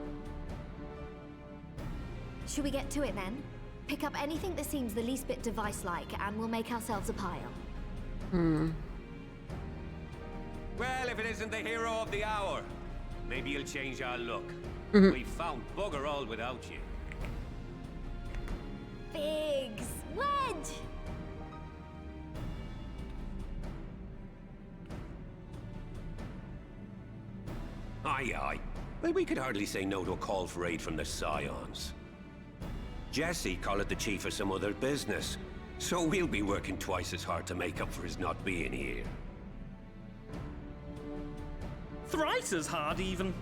Should we get to it then? Pick up anything that seems the least bit device-like, and we'll make ourselves a pile. Hmm. Well, if it isn't the hero of the hour, maybe you'll change our look. We've found bugger all without you. Biggs! Wedge! Aye, aye. Well, we could hardly say no to a call for aid from the Scions. Jesse called the chief of some other business, so we'll be working twice as hard to make up for his not being here. Thrice as hard, even.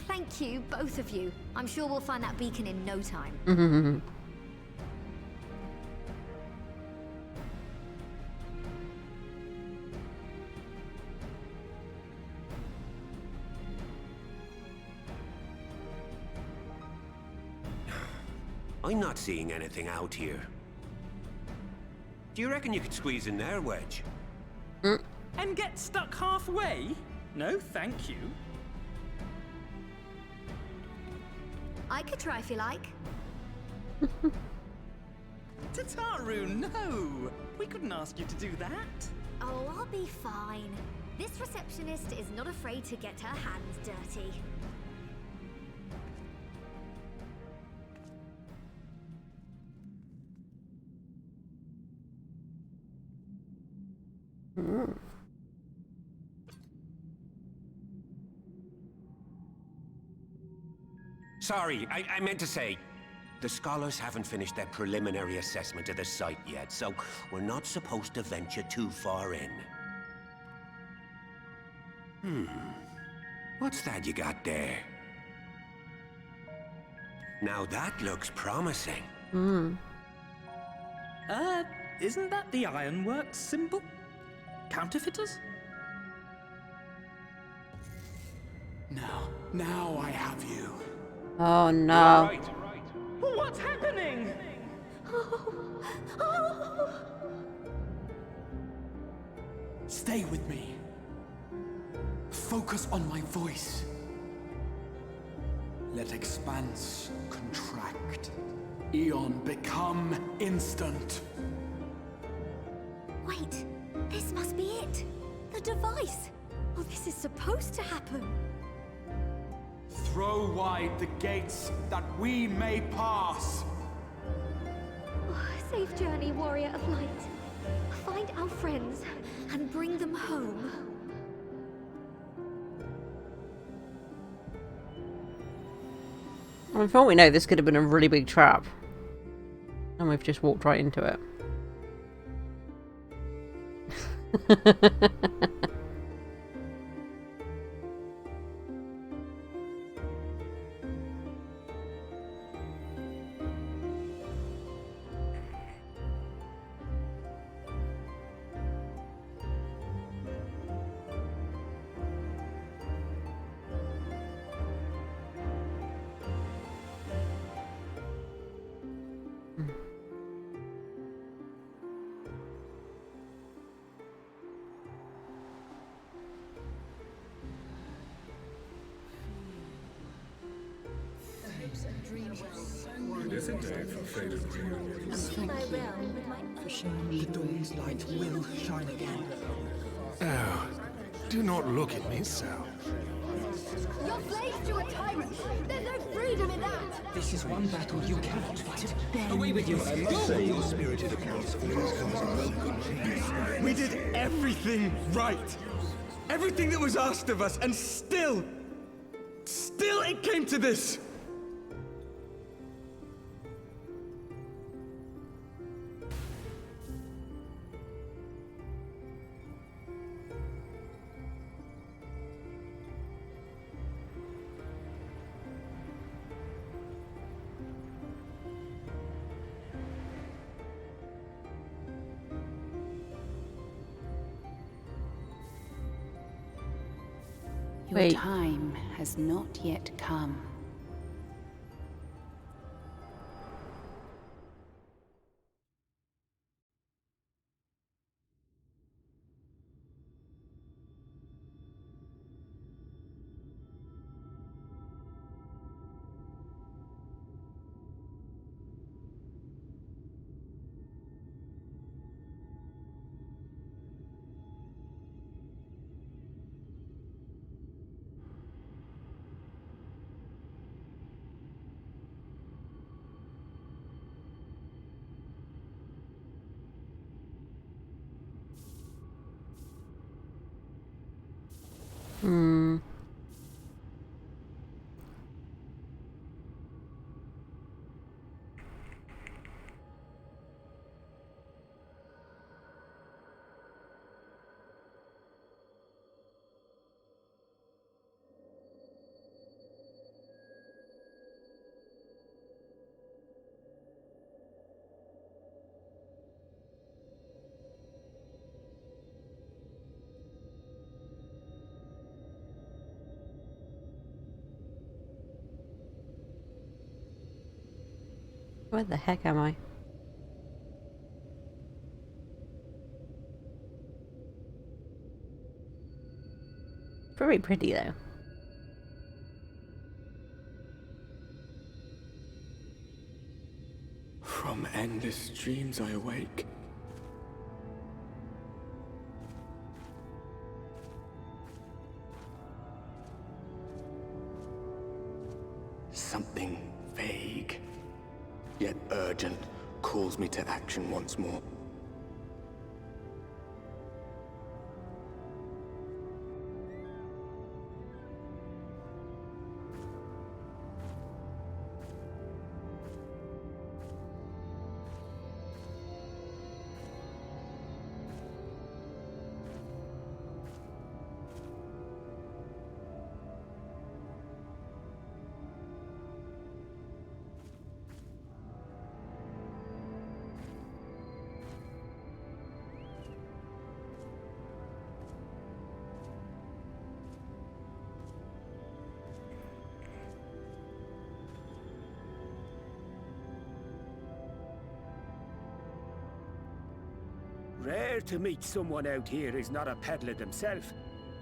Thank you, both of you. I'm sure we'll find that beacon in no time. I'm not seeing anything out here. Do you reckon you could squeeze in there, Wedge? And get stuck halfway? No, thank you. I could try if you like. Tataru, no! We couldn't ask you to do that. Oh, I'll be fine. This receptionist is not afraid to get her hands dirty. Sorry, I meant to say, the scholars haven't finished their preliminary assessment of the site yet, so we're not supposed to venture too far in. What's that you got there? Now that looks promising. Isn't that the Ironworks symbol? Counterfeiters? Now I have you. Oh no. What's happening? Stay with me. Focus on my voice. Let expanse contract. Eon become instant. Wait, this must be it. The device. Oh, this is supposed to happen. throw wide the gates that we may pass. Safe journey, warrior of light. Find our friends and bring them home. I mean, for all we know, this could have been a really big trap. And we've just walked right into it. The dawn's light will shine again. Oh, do not look at me so. You're slaves to a tyrant! There's no freedom in that! This is one battle you cannot fight. Away with you! I must say your spirited accounts always comes in welcome. We did everything right. Everything that was asked of us, and still it came to this. Your time has not yet come. Where the heck am I? Very pretty though. From endless dreams I awake. Something vague, yet urgent, calls me to action once more. Rare to meet someone out here who's not a peddler themselves.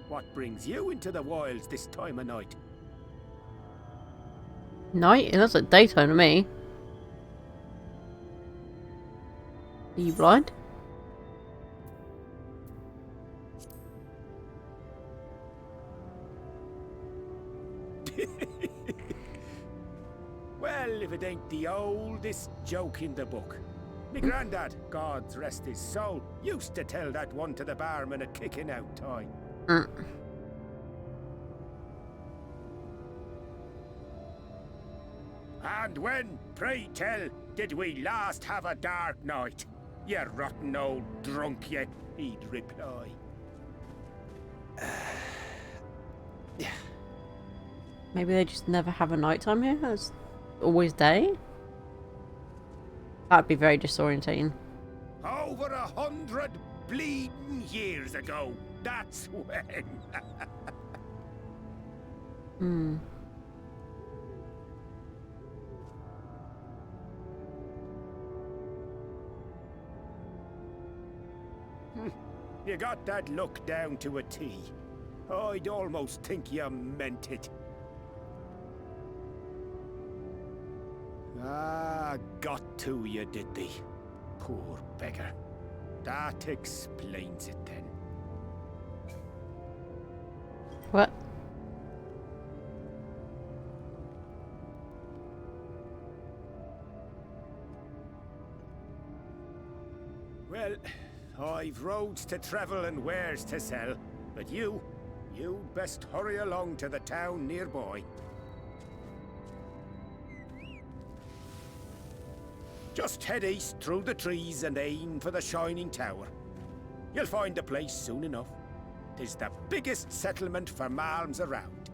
What brings you into the wilds this time of night? Night? It looks like daytime to me. Are you blind? Well, if it ain't the oldest joke in the book. Me granddad, God rest his soul, used to tell that one to the barman at kicking out time. And when, pray tell, did we last have a dark night? You rotten old drunk, you, he'd reply. Maybe they just never have a nighttime here? It's always day? That'd be very disorientating. Over 100 bleeding years ago, that's when. You got that look down to a T. I'd almost think you meant it. Ah, got to you, did they? Poor beggar. That explains it then. What? Well, I've roads to travel and wares to sell, but you'd best hurry along to the town nearby. Just head east through the trees and aim for the Shining Tower. You'll find the place soon enough. 'Tis the biggest settlement for malms around.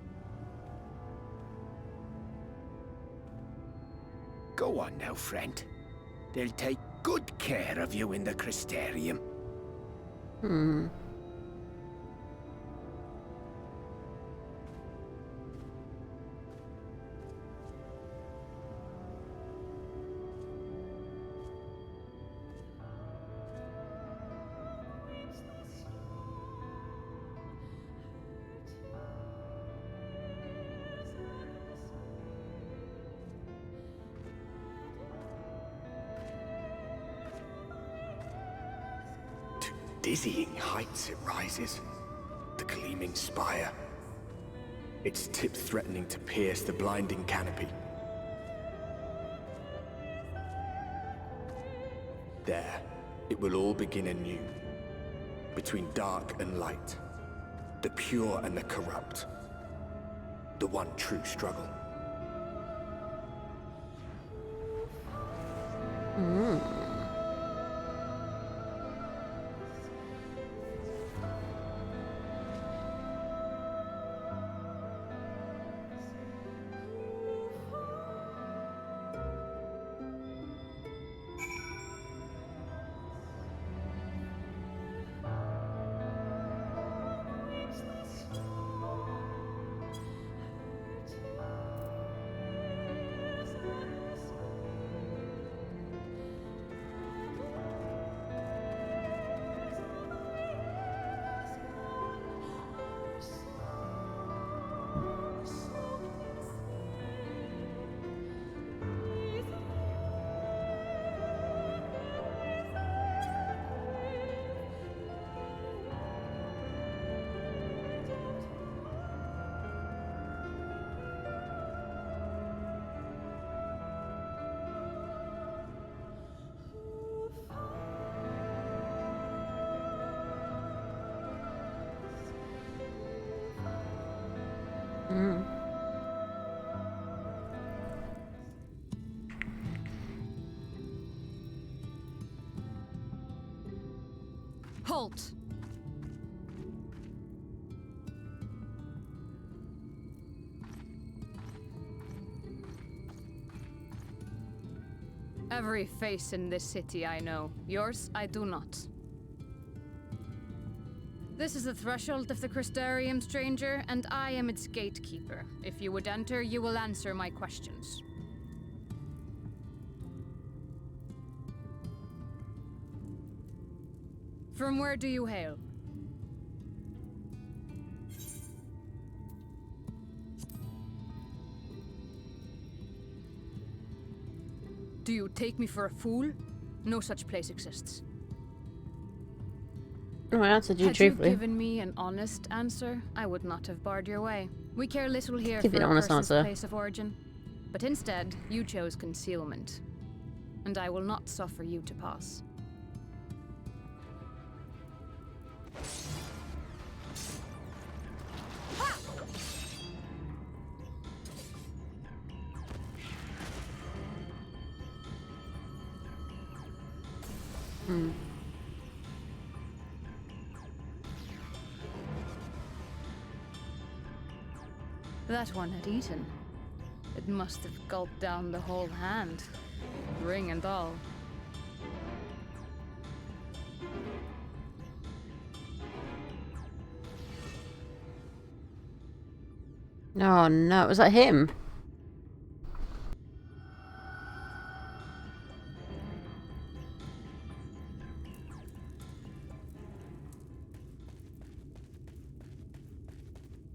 Go on now, friend. They'll take good care of you in the Crystarium. Dizzying heights it rises, the gleaming spire, its tip threatening to pierce the blinding canopy. There, it will all begin anew, between dark and light, the pure and the corrupt, the one true struggle. Halt! Every face in this city I know. Yours, I do not. This is the threshold of the Crystarium, stranger, and I am its gatekeeper. If you would enter, you will answer my questions. From where do you hail? Do you take me for a fool? No such place exists. No, I answered you Had you truthfully. given me an honest answer, I would not have barred your way. We care little here Give for you a an honest person's answer. place of origin. But instead, you chose concealment. And I will not suffer you to pass. That one had eaten. It must have gulped down the whole hand, ring and all. Oh no, was that him?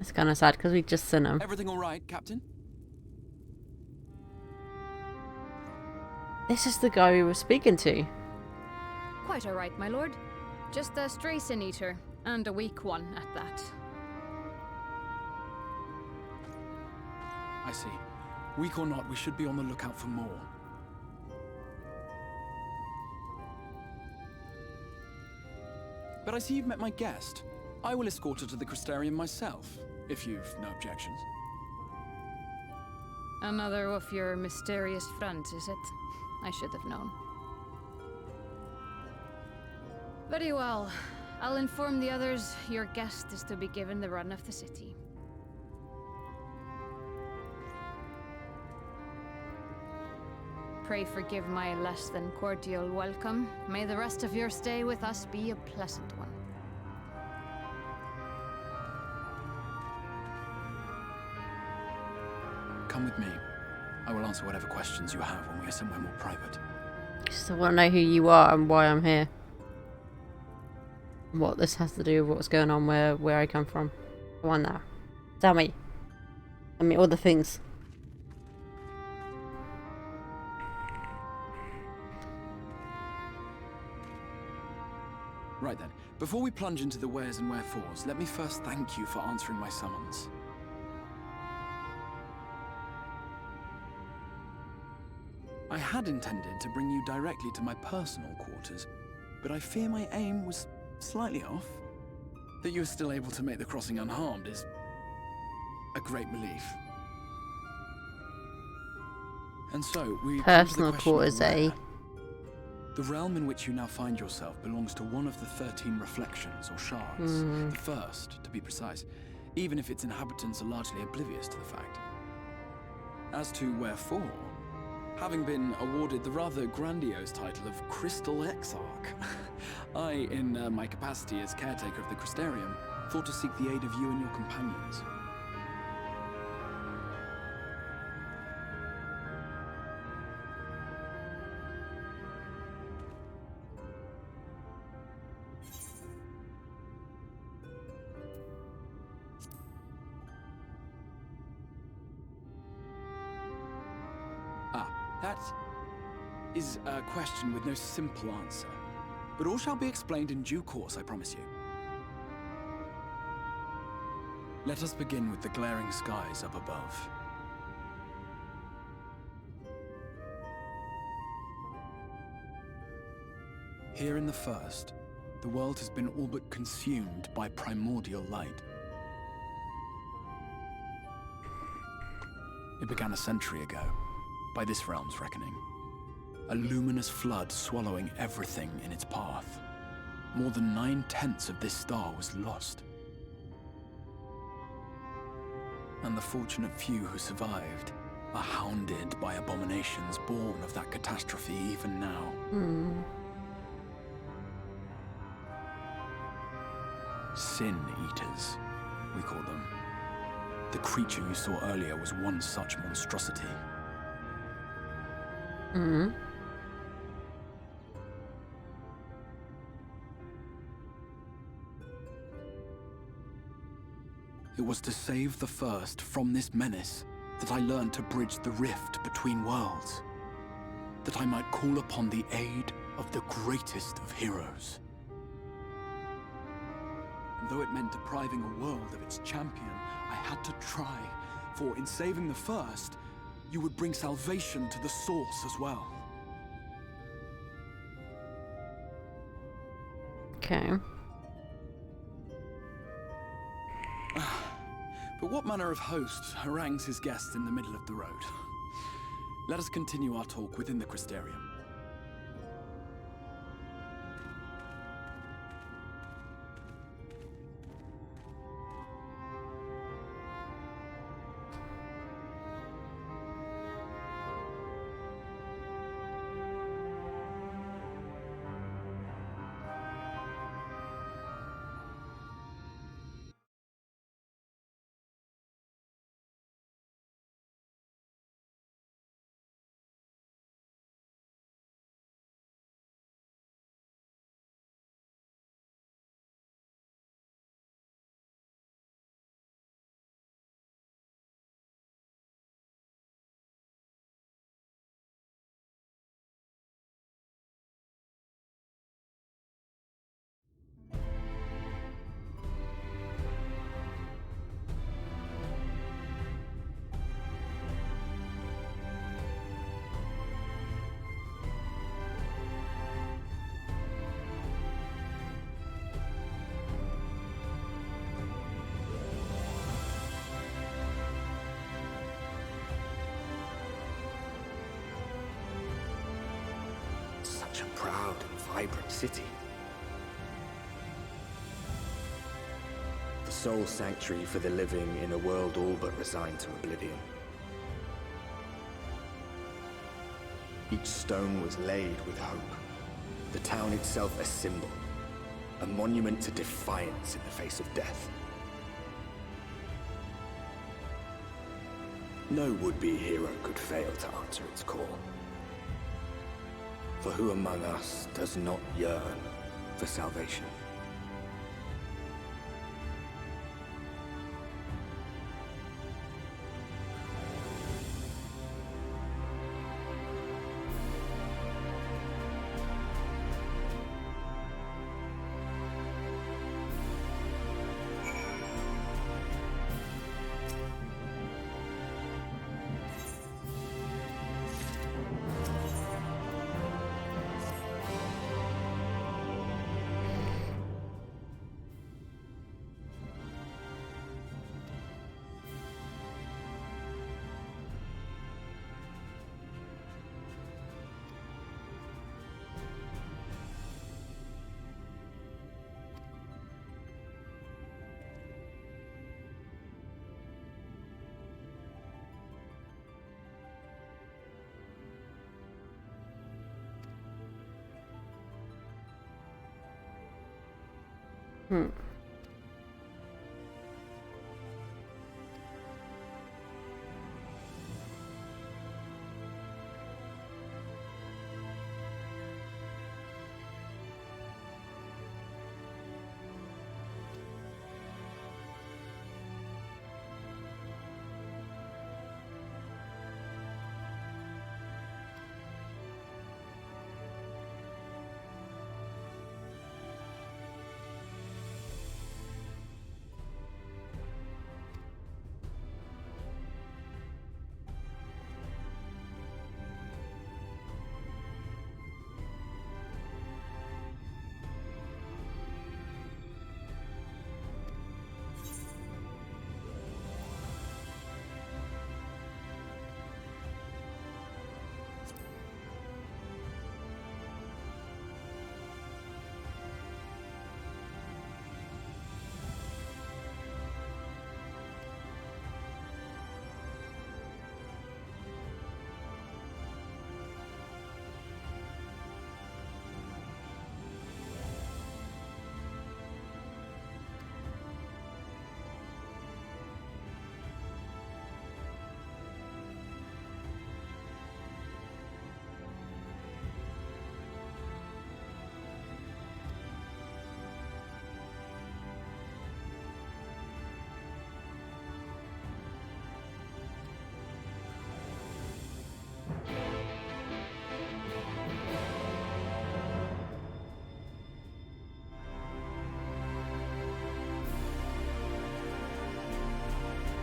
It's kind of sad because we just seen him. Everything all right, Captain? This is the guy we were speaking to. Quite all right, my lord. Just a stray sin eater, and a weak one at that. I see. Weak or not, we should be on the lookout for more. But I see you've met my guest. I will escort her to the Crystarium myself, if you've no objections. Another of your mysterious friends, is it? I should have known. Very well. I'll inform the others your guest is to be given the run of the city. Pray forgive my less than cordial welcome. May the rest of your stay with us be a pleasant one. Come with me. I will answer whatever questions you have when we are somewhere more private. Just want to know who you are and why I'm here. What this has to do with what's going on, where I come from. Come on now. Tell me. I mean, all the things. Right then, before we plunge into the wheres and wherefores, let me first thank you for answering my summons. I had intended to bring you directly to my personal quarters, but I fear my aim was slightly off. That you are still able to make the crossing unharmed is a great relief. And so, we personal quarters, eh? The realm in which you now find yourself belongs to one of the 13 reflections, or shards. The first, to be precise, even if its inhabitants are largely oblivious to the fact. As to wherefore, having been awarded the rather grandiose title of Crystal Exarch, I, in my capacity as caretaker of the Crystarium, thought to seek the aid of you and your companions. That is a question with no simple answer. But all shall be explained in due course, I promise you. Let us begin with the glaring skies up above. Here in the first, the world has been all but consumed by primordial light. It began a century ago, by this realm's reckoning. A luminous flood swallowing everything in its path. More than 9/10 of this star was lost. And the fortunate few who survived are hounded by abominations born of that catastrophe even now. Sin Eaters, we call them. The creature you saw earlier was one such monstrosity. It was to save the first from this menace that I learned to bridge the rift between worlds. That I might call upon the aid of the greatest of heroes. though it meant depriving a world of its champion, I had to try. For in saving the first, you would bring salvation to the source as well. Okay. But what manner of host harangues his guests in the middle of the road? Let us continue our talk within the Crystarium. Such a proud and vibrant city. The sole sanctuary for the living in a world all but resigned to oblivion. Each stone was laid with hope. The town itself a symbol, a monument to defiance in the face of death. No would-be hero could fail to answer its call. For who among us does not yearn for salvation?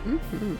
Mm-hmm.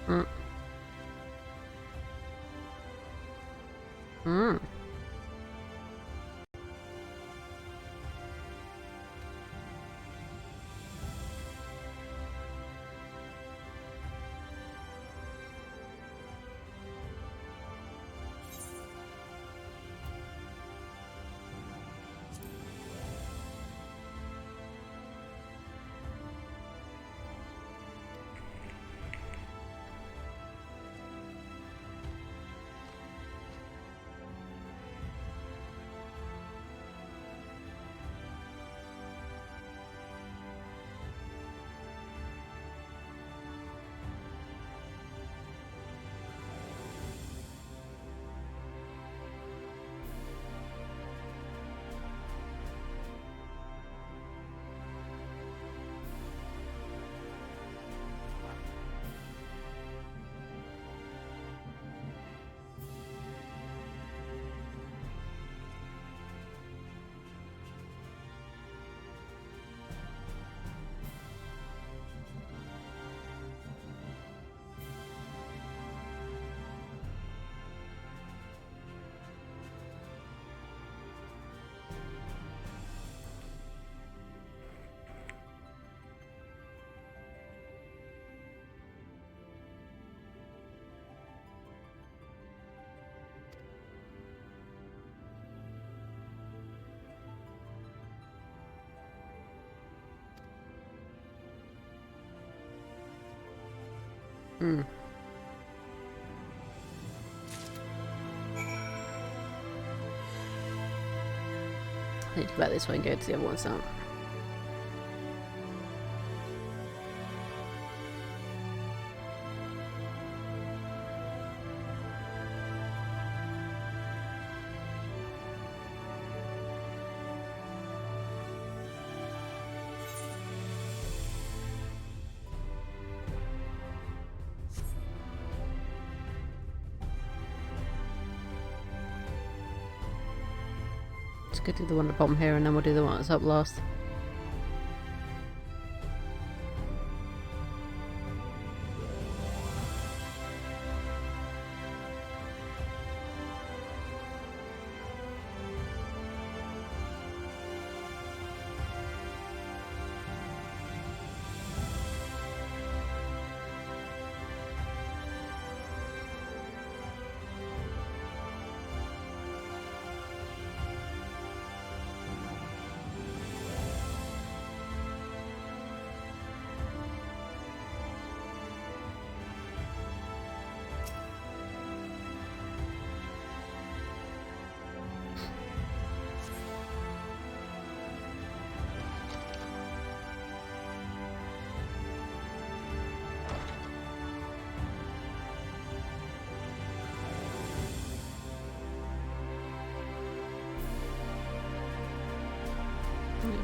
Mm. Mm. Mm. I need to go back this way and go to the other ones now. Let's go do the one at the bottom here and then we'll do the one that's up last.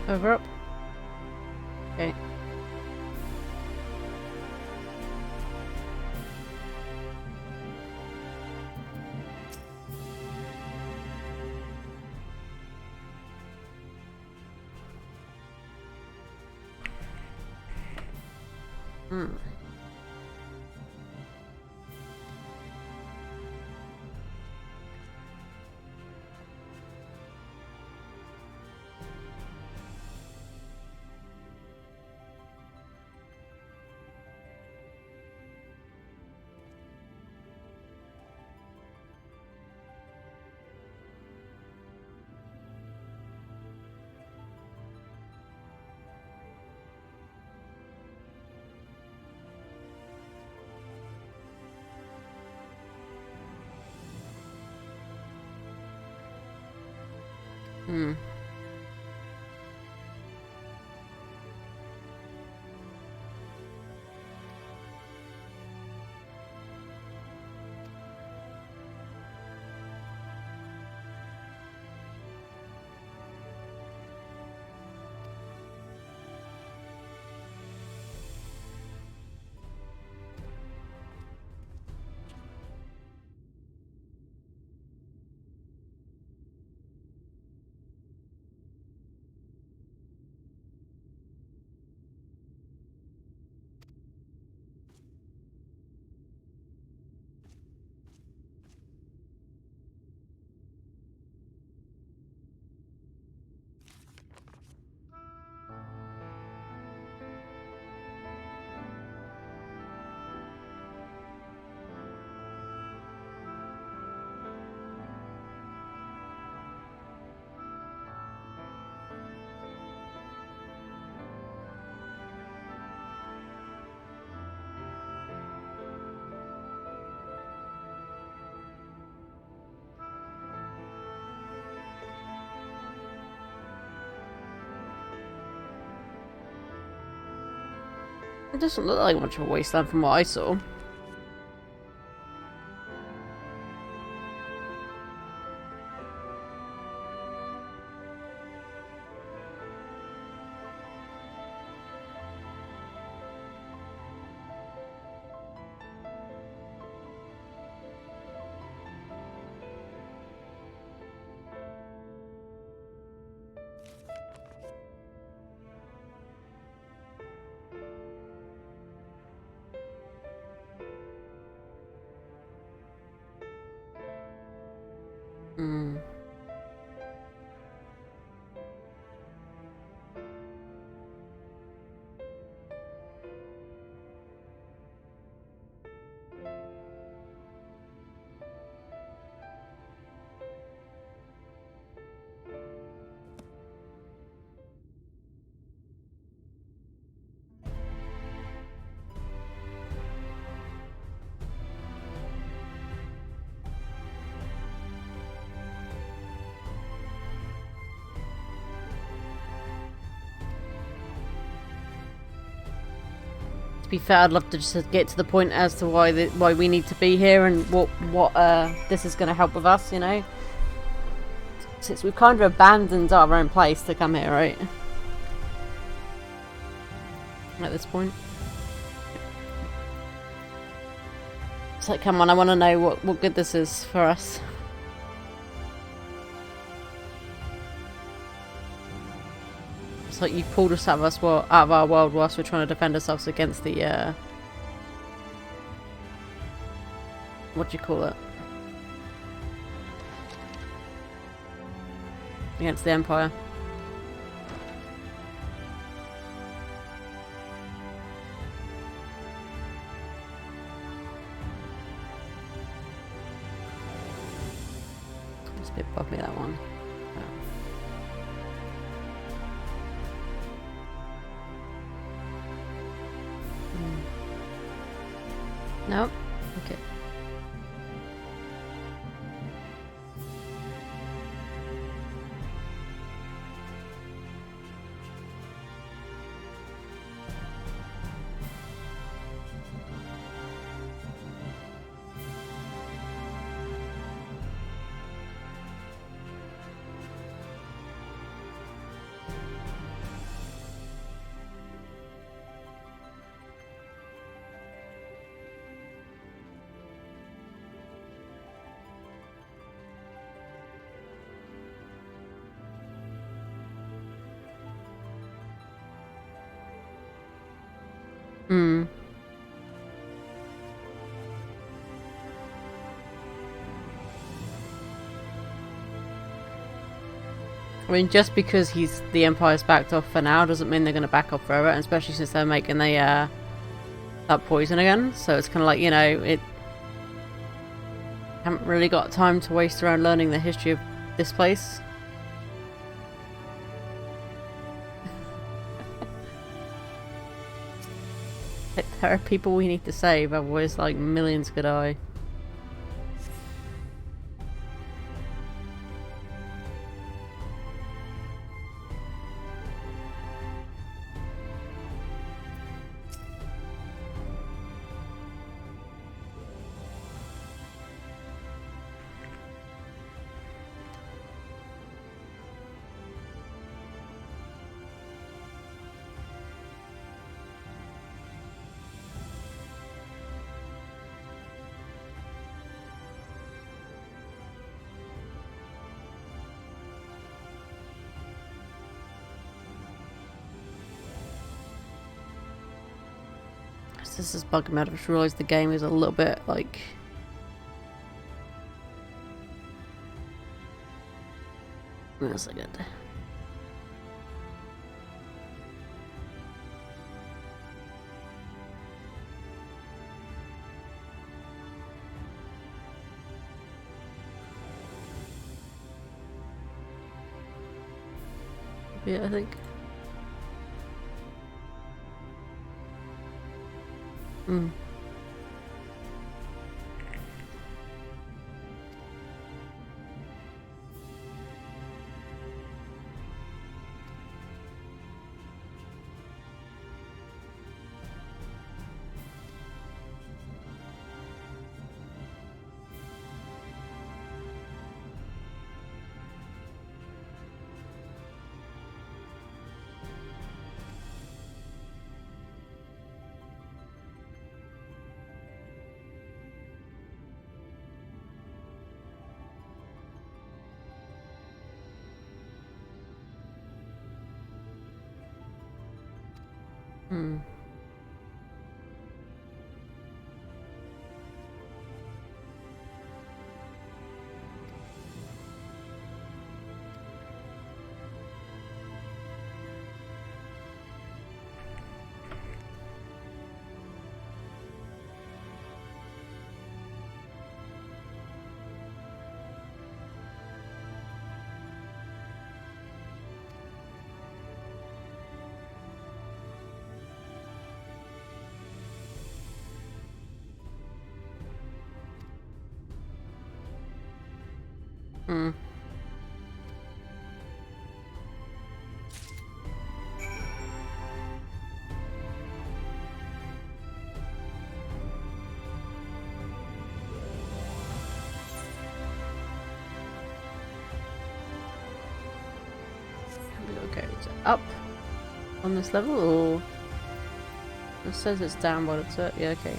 Further up. Okay. Hmm. Hmm. It doesn't look like much of a wasteland from what I saw. Hmm. To be fair, I'd love to just get to the point as to why we need to be here and what this is going to help with us, you know. Since we've kind of abandoned our own place to come here, right? At this point, it's like, come on, I want to know what good this is for us. It's like you've pulled us out of our world whilst we're trying to defend ourselves against the what do you call it? Against the Empire. It's a bit above me, that one. Nope. Okay. Hmm. I mean, just because the Empire's backed off for now doesn't mean they're going to back off forever, and especially since they're making that poison again. So it's kind of like, you know, haven't really got time to waste around learning the history of this place. There are people we need to save, otherwise like millions could die. This is bugging me out. I just realised the game is a little bit like... Wait a second. Yeah, I think. Mm. Hmm. Hmm. Okay, is it up on this level, or it says it's down by the looks. Yeah, okay.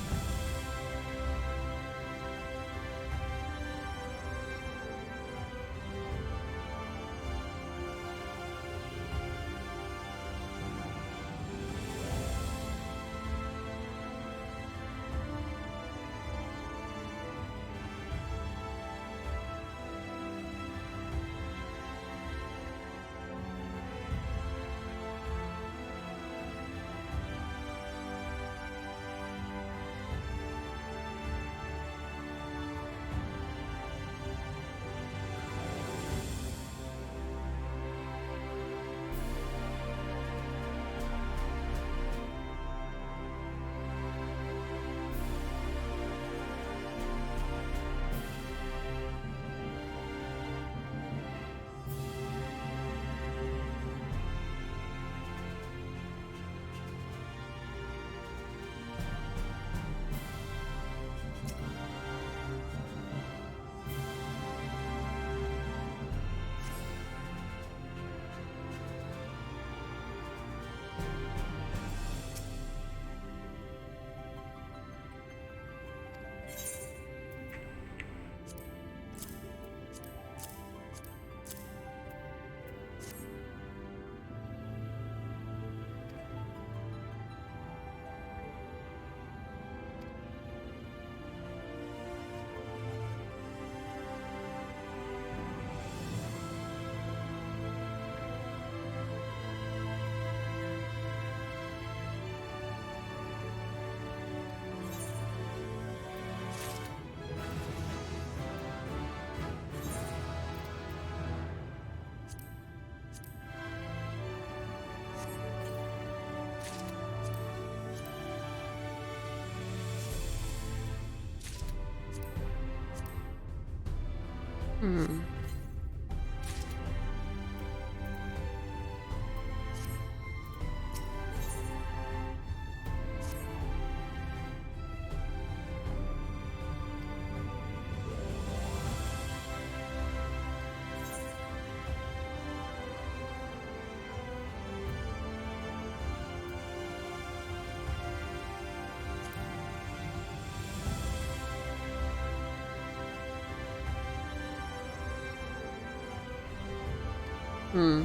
Hmm. Hmm.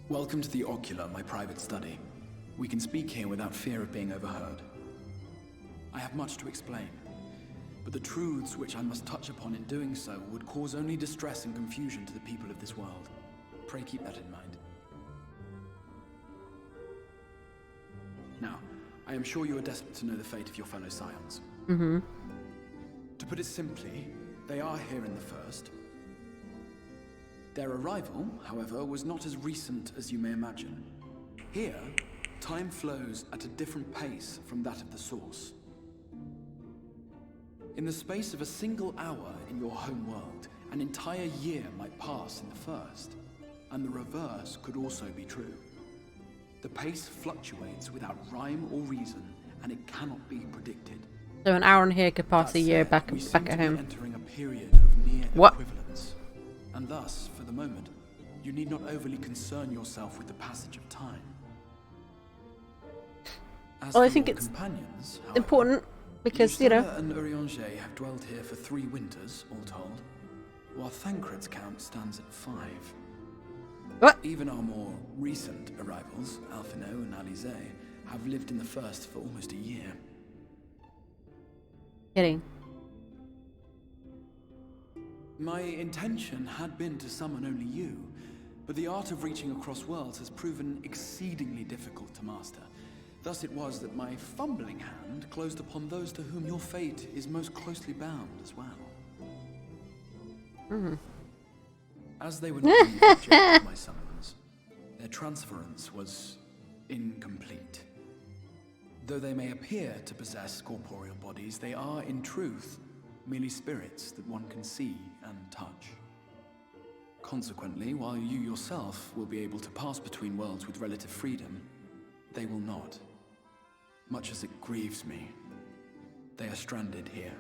Welcome to the Ocular, my private study. We can speak here without fear of being overheard. I have much to explain, but the truths which I must touch upon in doing so would cause only distress and confusion to the people of this world. Pray keep that in mind. Now, I am sure you are desperate to know the fate of your fellow scions. Mm-hmm. To put it simply, they are here in the first. Their arrival, however, was not as recent as you may imagine. Here, time flows at a different pace from that of the source. In the space of a single hour in your home world, an entire year might pass in the first, and the reverse could also be true. The pace fluctuates without rhyme or reason, and it cannot be predicted. So an hour in here could pass That a year said, back we at seem to be home. entering a period of near What? equivalence, and thus, for the moment, you need not overly concern yourself with the passage of time. As Well, I for think your it's companions, however, important because, you know. Yustela and Urianger have dwelled here for 3 winters, all told, while Thancred's count stands at 5. What? Even our more recent arrivals, Alphino and Alize, have lived in the first for almost a year. Kidding. My intention had been to summon only you, but the art of reaching across worlds has proven exceedingly difficult to master. Thus it was that my fumbling hand closed upon those to whom your fate is most closely bound as well. Mm. As they were not the object of my summons, their transference was incomplete. Though they may appear to possess corporeal bodies, they are, in truth, merely spirits that one can see and touch. Consequently, while you yourself will be able to pass between worlds with relative freedom, they will not. Much as it grieves me, they are stranded here,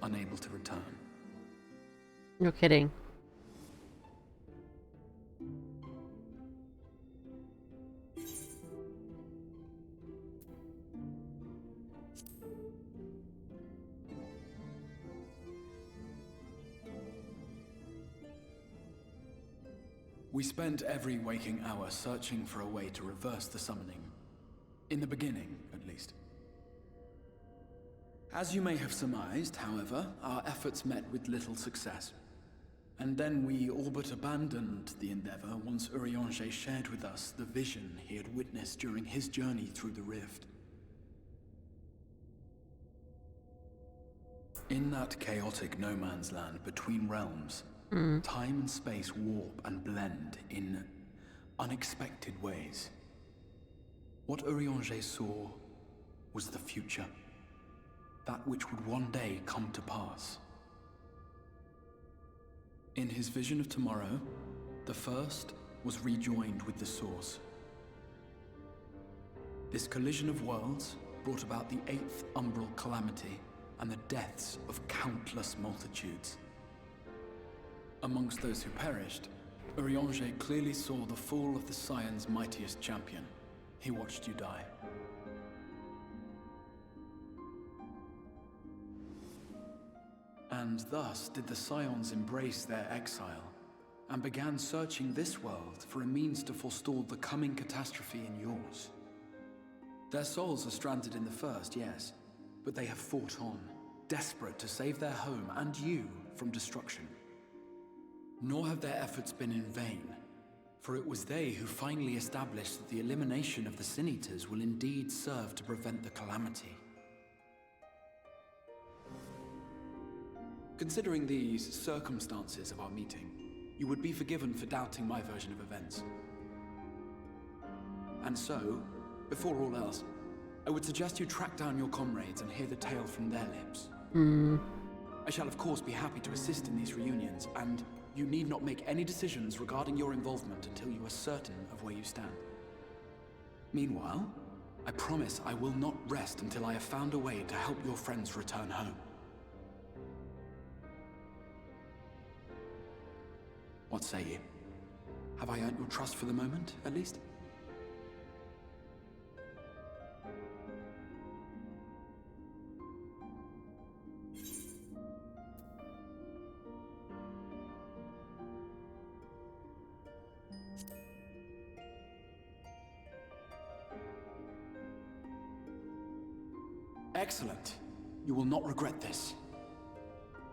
unable to return. You're kidding. We spent every waking hour searching for a way to reverse the summoning. In the beginning, at least. As you may have surmised, however, our efforts met with little success. And then we all but abandoned the endeavor once Urianger shared with us the vision he had witnessed during his journey through the rift. In that chaotic no-man's land between realms, time and space warp and blend in unexpected ways. What Urianger saw was the future. That which would one day come to pass. In his vision of tomorrow, the first was rejoined with the source. This collision of worlds brought about the 8th umbral calamity and the deaths of countless multitudes. Amongst those who perished, Urianger clearly saw the fall of the Scion's mightiest champion. He watched you die. And thus did the Scions embrace their exile, and began searching this world for a means to forestall the coming catastrophe in yours. Their souls are stranded in the first, yes, but they have fought on, desperate to save their home and you from destruction. Nor have their efforts been in vain, for it was they who finally established that the elimination of the Sin Eaters will indeed serve to prevent the calamity. Considering these circumstances of our meeting, you would be forgiven for doubting my version of events. And so, before all else, I would suggest you track down your comrades and hear the tale from their lips. I shall of course be happy to assist in these reunions, and you need not make any decisions regarding your involvement until you are certain of where you stand. Meanwhile, I promise I will not rest until I have found a way to help your friends return home. What say you? Have I earned your trust for the moment, at least? Excellent. You will not regret this.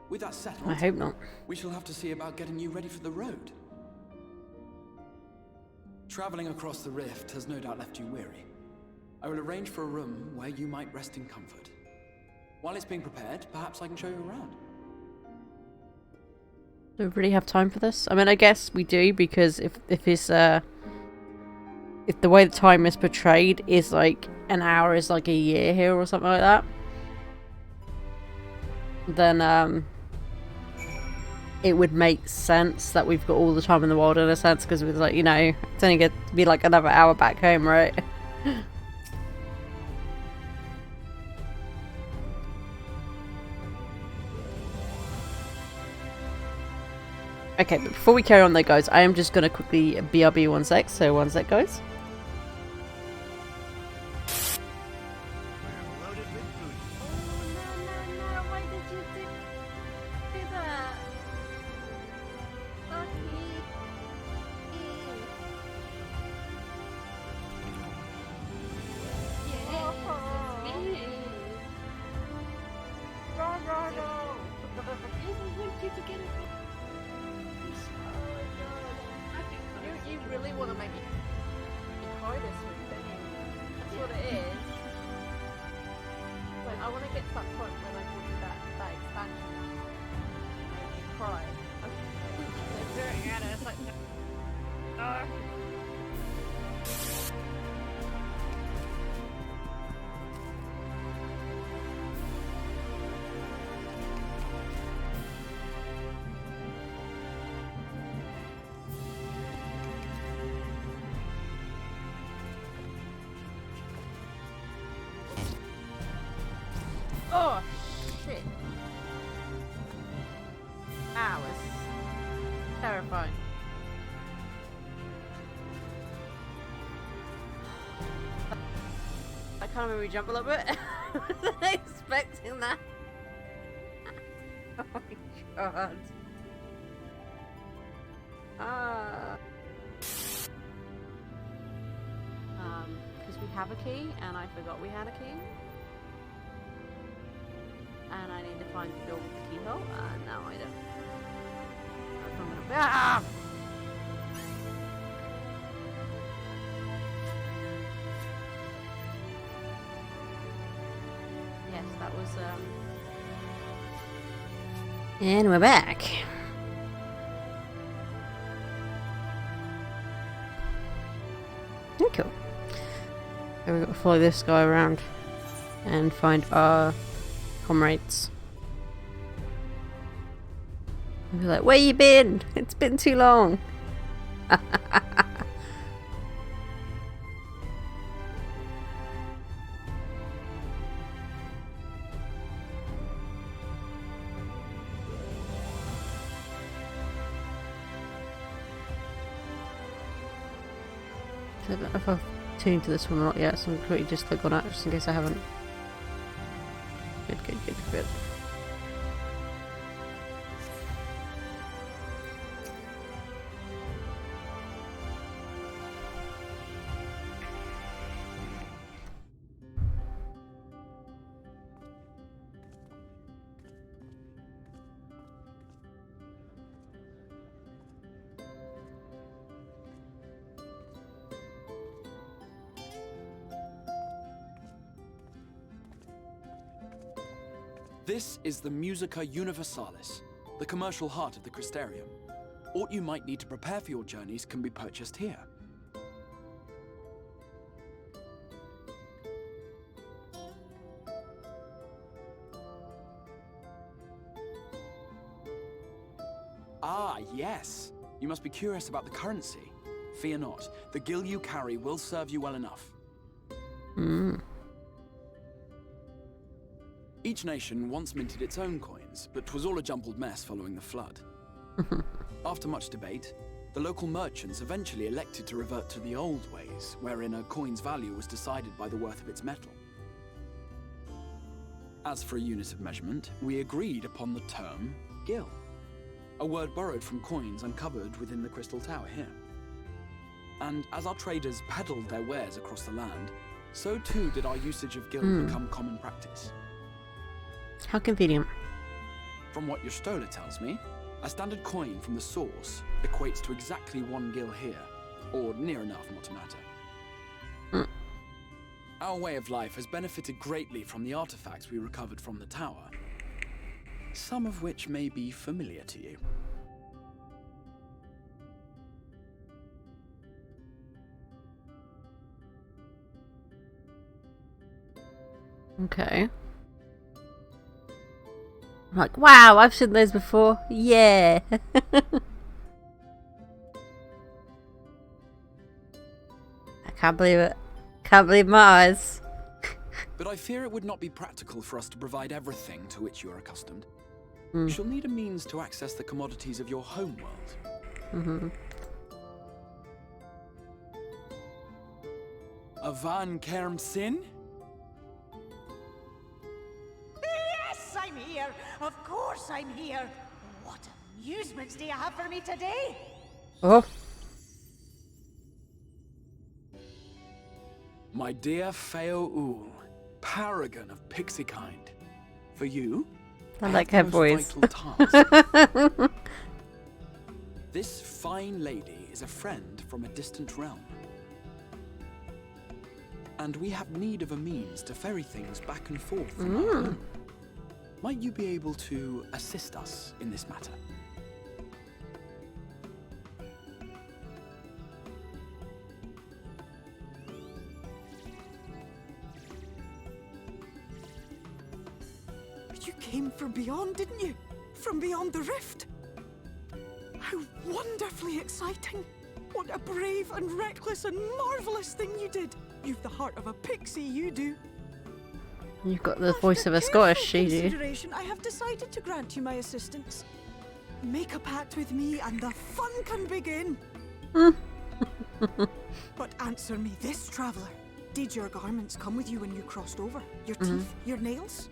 With that settled, I hope not. We shall have to see about getting you ready for the road. Traveling across the rift has no doubt left you weary. I will arrange for a room where you might rest in comfort. While it's being prepared, perhaps I can show you around. Do we really have time for this? I mean, I guess we do, because if the way the time is portrayed is like an hour is like a year here or something like that, then it would make sense that we've got all the time in the world in a sense, because it's like, you know, it's only going to be like another hour back home, right? Okay, but before we carry on though, guys, I am just going to quickly BRB 1 sec, so 1 sec, guys. Oh, shit. That was terrifying. I can't remember, we jump a little bit. I wasn't expecting that. Oh my god. Because we have a key, and I forgot we had a key. And I need to find the door with the keyhole, and now I don't. I'm gonna... Ah! Yes, that was, And we're back. Cool. So we've got to follow this guy around. and find our comrades. And be like, where you been? It's been too long. I don't know if I've tuned to this one or not yet, so I'm quickly just click on it just in case I haven't. Good, good, good, good. This is the Musica Universalis, the commercial heart of the Crystarium. Aught you might need to prepare for your journeys can be purchased here. Ah, yes. You must be curious about the currency. Fear not. The gil you carry will serve you well enough. Each nation once minted its own coins, but 'twas all a jumbled mess following the flood. After much debate, the local merchants eventually elected to revert to the old ways, wherein a coin's value was decided by the worth of its metal. As for a unit of measurement, we agreed upon the term gil, a word borrowed from coins uncovered within the Crystal Tower here. And as our traders peddled their wares across the land, so too did our usage of gil become common practice. How convenient. From what your stola tells me, a standard coin from the source equates to exactly 1 gil here, or near enough not to matter. Our way of life has benefited greatly from the artifacts we recovered from the tower, some of which may be familiar to you. Okay. I'm like, wow, I've seen those before. Yeah. I can't believe it. Can't believe my eyes. But I fear it would not be practical for us to provide everything to which you are accustomed. You shall need a means to access the commodities of your home world. A Van Kerm Sin? Yes, I'm here. Of course I'm here. What amusements do you have for me today? Oh. My dear Feo Ul, paragon of pixie kind. For you, I like her voice. This fine lady is a friend from a distant realm. And we have need of a means to ferry things back and forth from our home. Might you be able to assist us in this matter? You came from beyond, didn't you? From beyond the rift? How wonderfully exciting! What a brave and reckless and marvellous thing you did! You've the heart of a pixie, you do. You've got the voice of a Scottish she do. Consideration, I have decided to grant you my assistance. Make a pact with me and the fun can begin. But answer me this, traveller. Did your garments come with you when you crossed over? Your teeth? Your nails?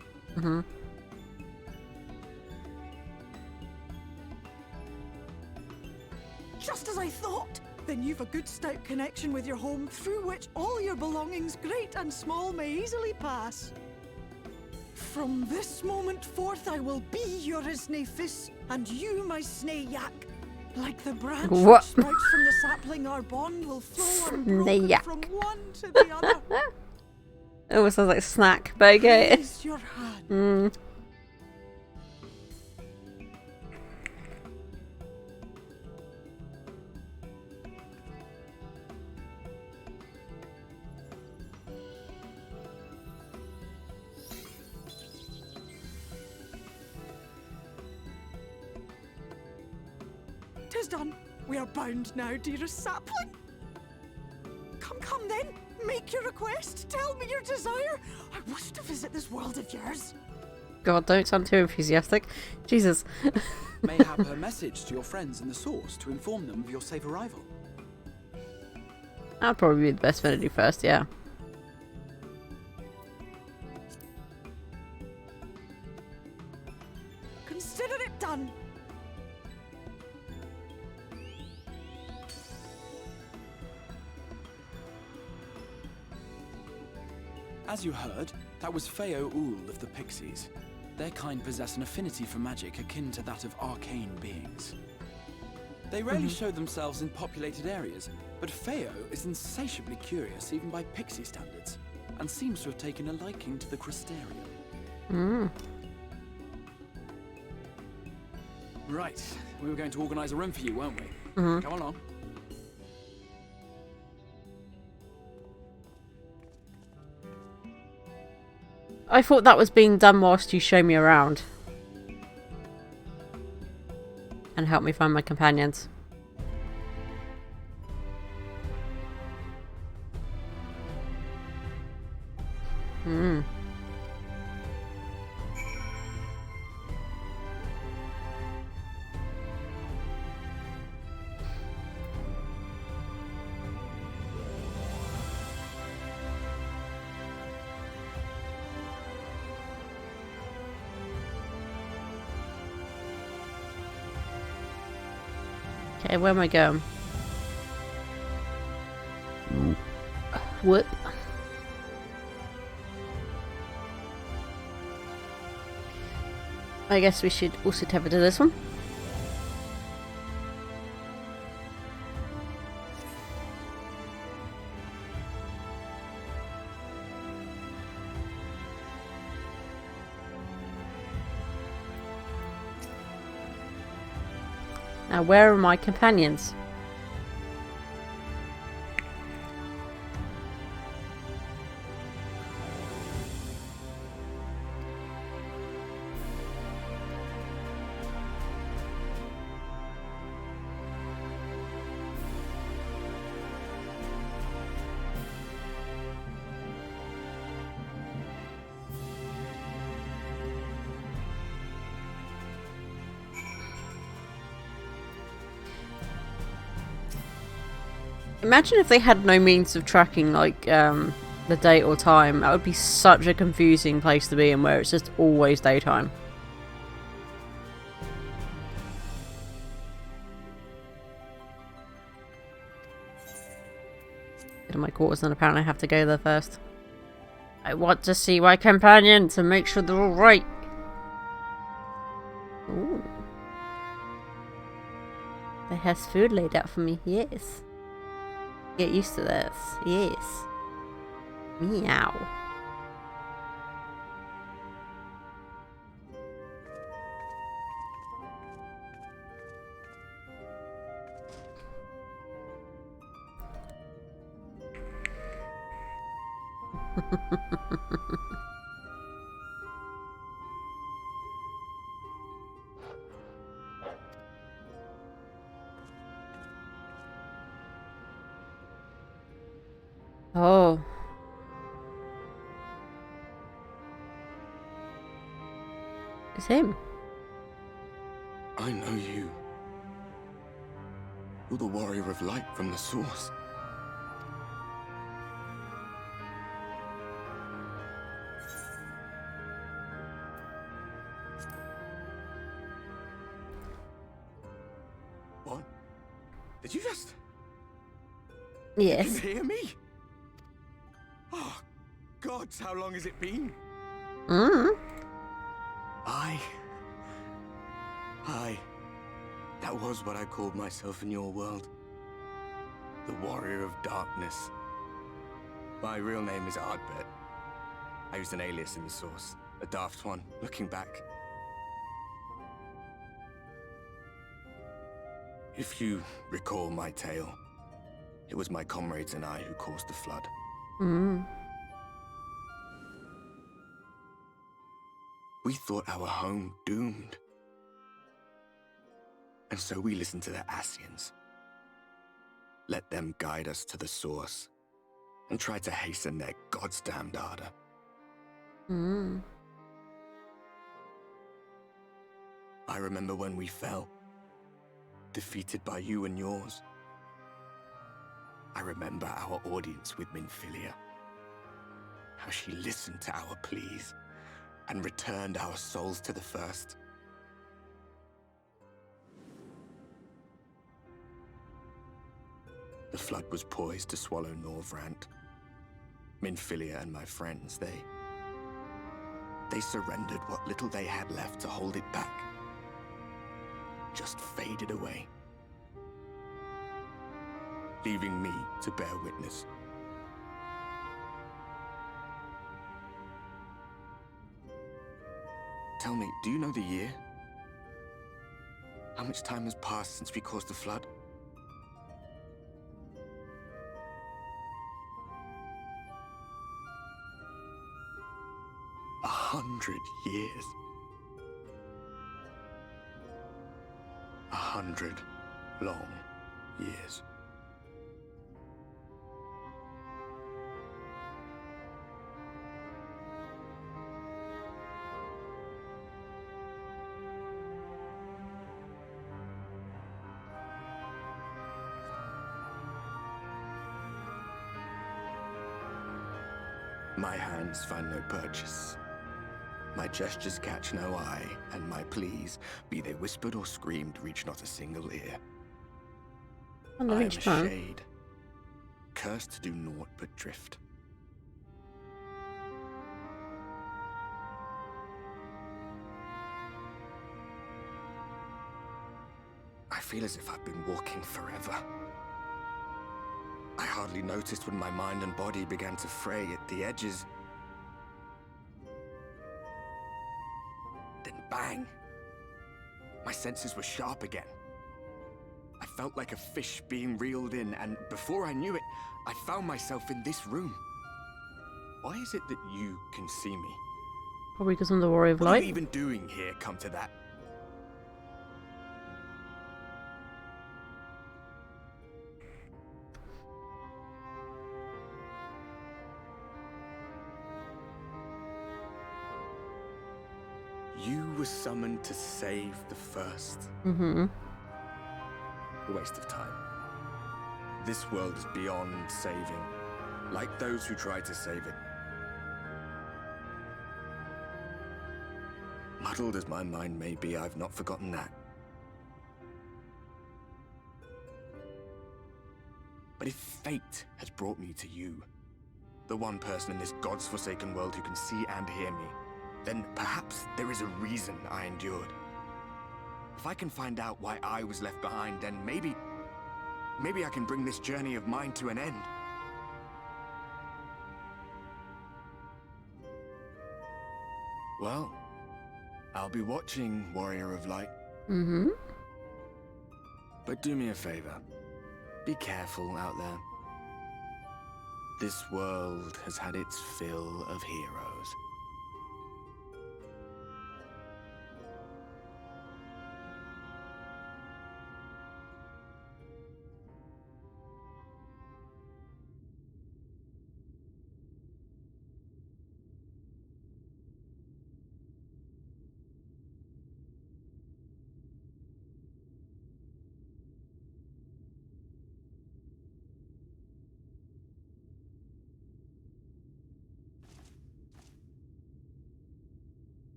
Just as I thought! Then you've a good stout connection with your home through which all your belongings, great and small, may easily pass. From this moment forth I will be your Isne Fis, and you my Snay Yak. Like the branch which sprouts from the sapling, our bond will flow unbroken from one to the other. It almost sounds like snack, but okay. Raise your hand. is done. We are bound now, dearest sapling. Come then. Make your request. Tell me your desire. I wish to visit this world of yours. God, don't sound too enthusiastic. Jesus. Mayhap a message to your friends in the Source to inform them of your safe arrival. That'd probably be the best thing to do first, yeah. Consider it done. As you heard, that was Feo Ul of the Pixies. Their kind possess an affinity for magic akin to that of arcane beings. They rarely show themselves in populated areas, but Feo is insatiably curious even by Pixie standards, and seems to have taken a liking to the Crystarium. Right, we were going to organise a room for you, weren't we? Come along. I thought that was being done whilst you show me around. And help me find my companions. Okay, where am I going? Whoop. I guess we should also tether to this one. Now, where are my companions? Imagine if they had no means of tracking, like, the date or time. That would be such a confusing place to be in, where it's just always daytime. Get in my quarters, and apparently I have to go there first. I want to see my companions and make sure they're alright. Ooh. They has food laid out for me, yes. Get used to this. Yes. Meow. Oh. It's him. I know you. You're the warrior of light from the Source. What? Did you just... Yes. You can hear me? Oh, gods, how long has it been? That was what I called myself in your world. The Warrior of Darkness. My real name is Ardbert. I used an alias in the Source. A daft one, looking back. If you recall my tale, it was my comrades and I who caused the flood. We thought our home doomed. And so we listen to the Ascians. Let them guide us to the source, and try to hasten their God's damned ardor. I remember when we fell, defeated by you and yours. I remember our audience with Minfilia, how she listened to our pleas and returned our souls to the First. The flood was poised to swallow Norvrant. Minfilia and my friends, they surrendered what little they had left to hold it back. Just faded away, leaving me to bear witness. Tell me, do you know the year? How much time has passed since we caused the flood? 100 years. 100 long years. My hands find no purchase. My gestures catch no eye, and my pleas, be they whispered or screamed, reach not a single ear. I am a shade, cursed to do naught but drift. I feel as if I've been walking forever. I hardly noticed when my mind and body began to fray at the edges. Then bang! My senses were sharp again. I felt like a fish being reeled in, and before I knew it, I found myself in this room. Why is it that you can see me? Probably because I'm the Warrior of Light. What are you even doing here, come to that? You were summoned to save the First. Mm-hmm. A waste of time. This world is beyond saving, like those who tried to save it. Muddled as my mind may be, I've not forgotten that. But if fate has brought me to you, the one person in this God's forsaken world who can see and hear me, then perhaps there is a reason I endured. If I can find out why I was left behind, then maybe I can bring this journey of mine to an end. Well, I'll be watching, Warrior of Light. Mm-hmm. But do me a favor. Be careful out there. This world has had its fill of heroes.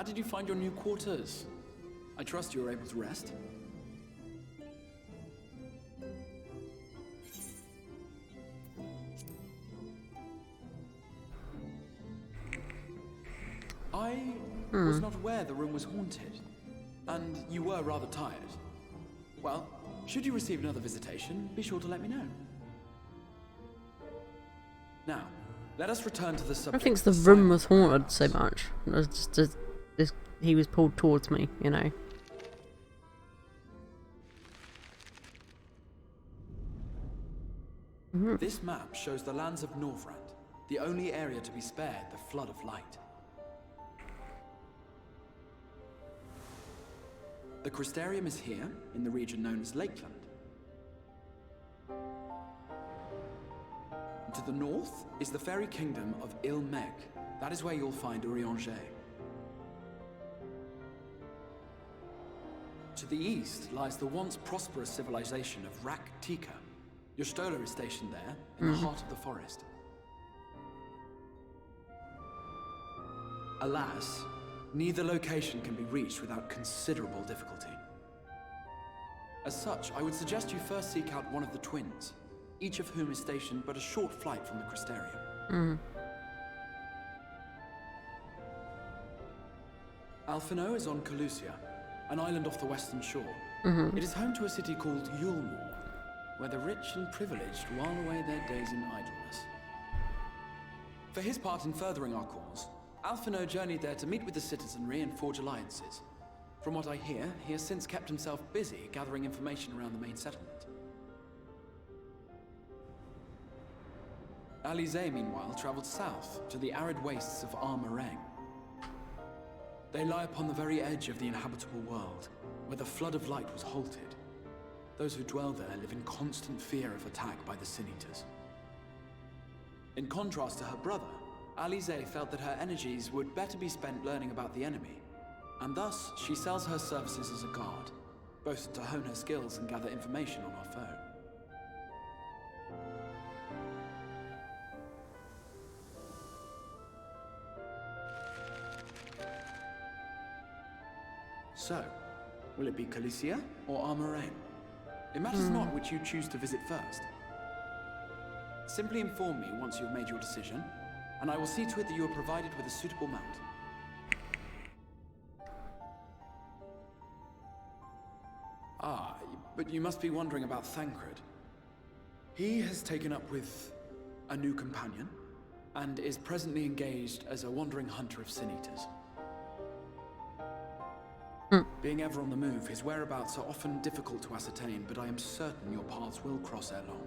How did you find your new quarters? I trust you were able to rest. I was not aware the room was haunted, and you were rather tired. Well, should you receive another visitation, be sure to let me know. Now, let us return to the subject. I think the room was haunted so much. It was just he was pulled towards me, you know. This map shows the lands of Norvrand, the only area to be spared the flood of light. The Crystarium is here, in the region known as Lakeland. And to the north is the fairy kingdom of Il-Meg. That is where you'll find Urianger. To the east lies the once prosperous civilization of Rak-Tika. Your Stola is stationed there, in the heart of the forest. Alas, neither location can be reached without considerable difficulty. As such, I would suggest you first seek out one of the twins, each of whom is stationed but a short flight from the Crystarium. Alphino is on Calusia, an island off the western shore. It is home to a city called Yulmore, where the rich and privileged while away their days in idleness. For his part in furthering our cause, Alphino journeyed there to meet with the citizenry and forge alliances. From what I hear, he has since kept himself busy gathering information around the main settlement. Alize, meanwhile, traveled south to the arid wastes of Armareng. They lie upon the very edge of the inhabitable world, where the flood of light was halted. Those who dwell there live in constant fear of attack by the Sin Eaters. In contrast to her brother, Alize felt that her energies would better be spent learning about the enemy, and thus she sells her services as a guard, both to hone her skills and gather information on our foe. So, will it be Calicia or Armareng? It matters not which you choose to visit first. Simply inform me once you've made your decision, and I will see to it that you are provided with a suitable mount. Ah, but you must be wondering about Thancred. He has taken up with a new companion, and is presently engaged as a wandering hunter of Sin Eaters. Being ever on the move, his whereabouts are often difficult to ascertain, but I am certain your paths will cross ere long.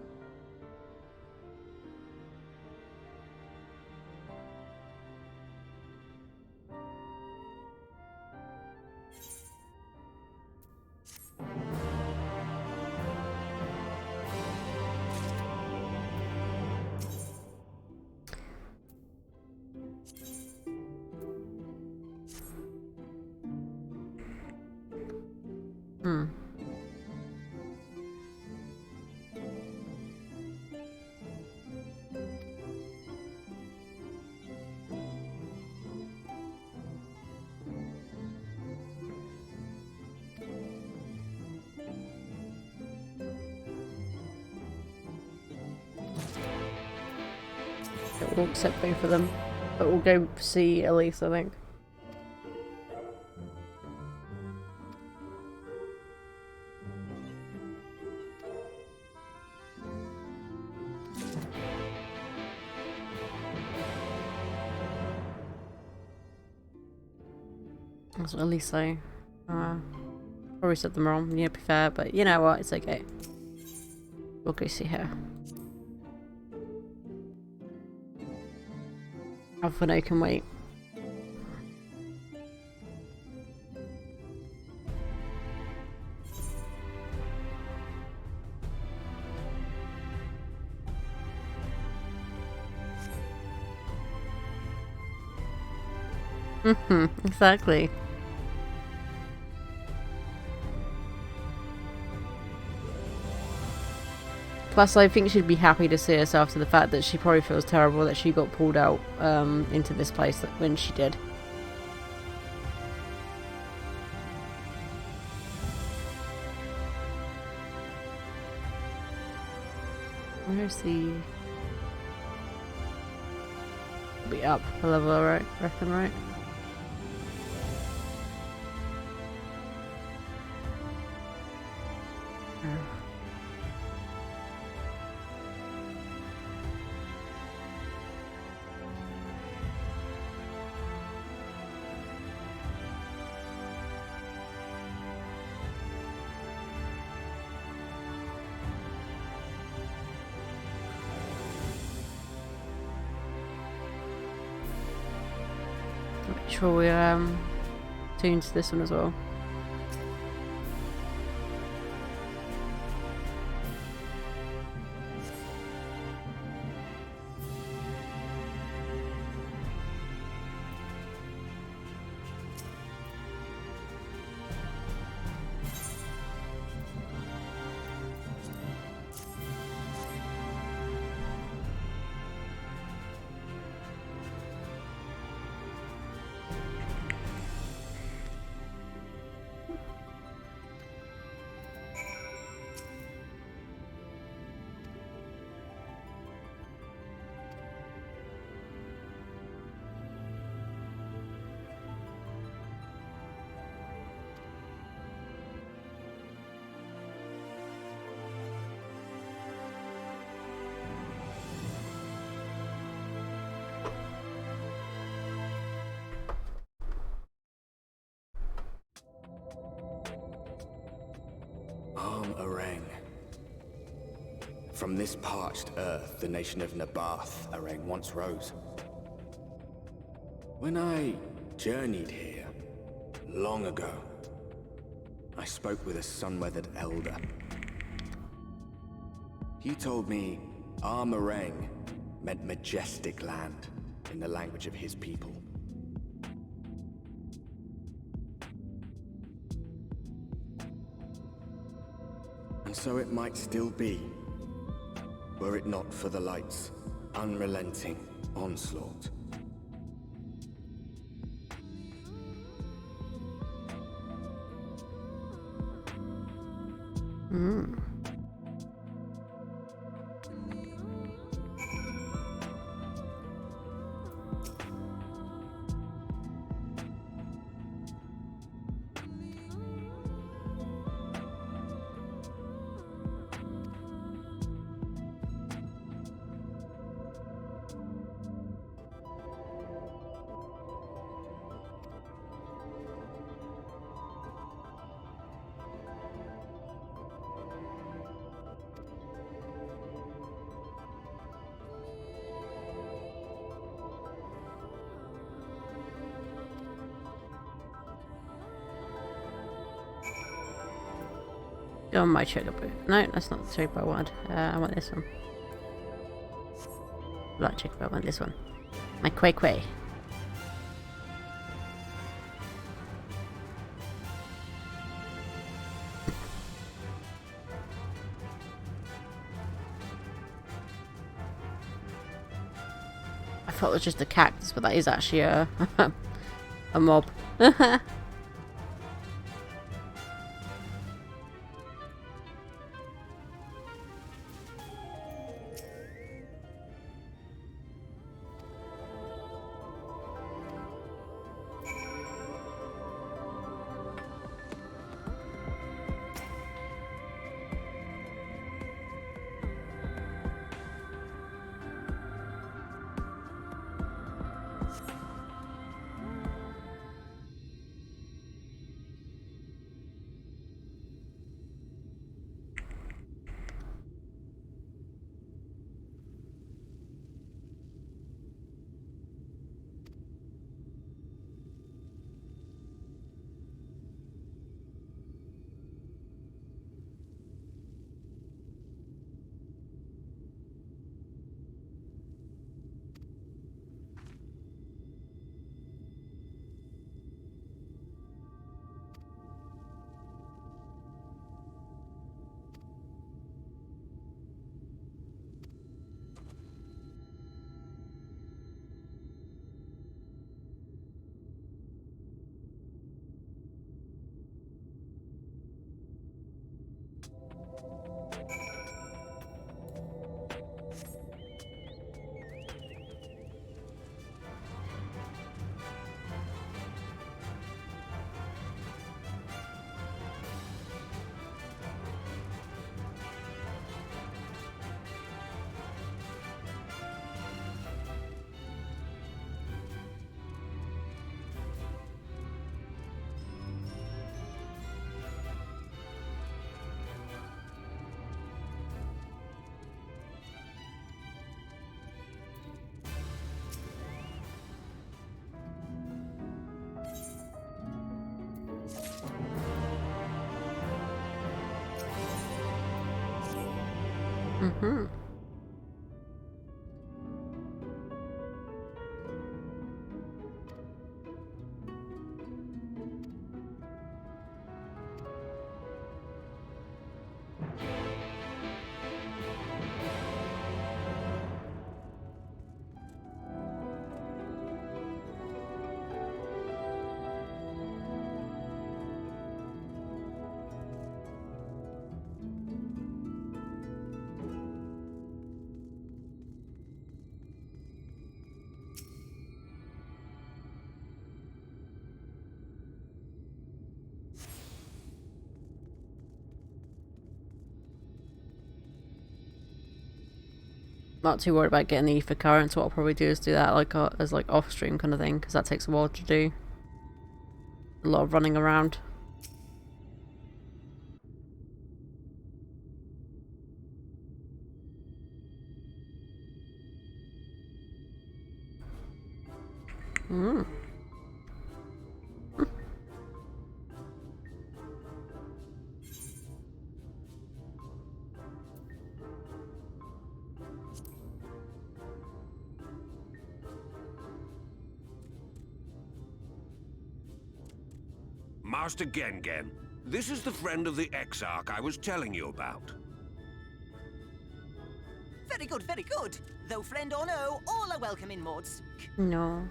We'll accept both of them, but we'll go see Elise, I think. That's what Elise say. Probably said them wrong, yeah, to be fair, but you know what, it's okay. We'll go see her. Alphino can wait. Exactly. Plus, I think she'd be happy to see us after the fact that she probably feels terrible that she got pulled out into this place when she did. Where's the... Be up a level, right? Reckon, right? Make sure we're tuned to this one as well. From this parched earth, the nation of Nabath, Arang, once rose. When I journeyed here, long ago, I spoke with a sun-weathered elder. He told me Armarang meant majestic land in the language of his people. And so it might still be, were it not for the light's unrelenting onslaught. Oh, my trigger boot. No, that's not the trigger I wanted. I want this one. Black trigger, I want this one. My Quay. I thought it was just a cactus, but that is actually a a mob. Mm-hmm. Not too worried about getting the ether currents. What I'll probably do is do that like as like off stream kind of thing, because that takes a while to do. A lot of running around. Mm. Master Gengen, this is the friend of the Exarch I was telling you about. Very good, very good. Though friend or no, all are welcome in Maud's. No.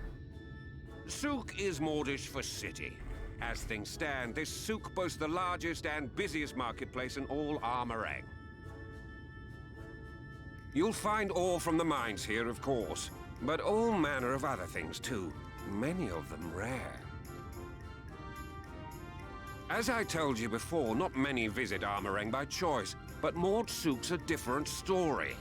Souk is Mordish for city. As things stand, this souk boasts the largest and busiest marketplace in all Armorang. You'll find ore from the mines here, of course, but all manner of other things too, many of them rare. As I told you before, not many visit Armorang by choice, but Maud Souk's a different story.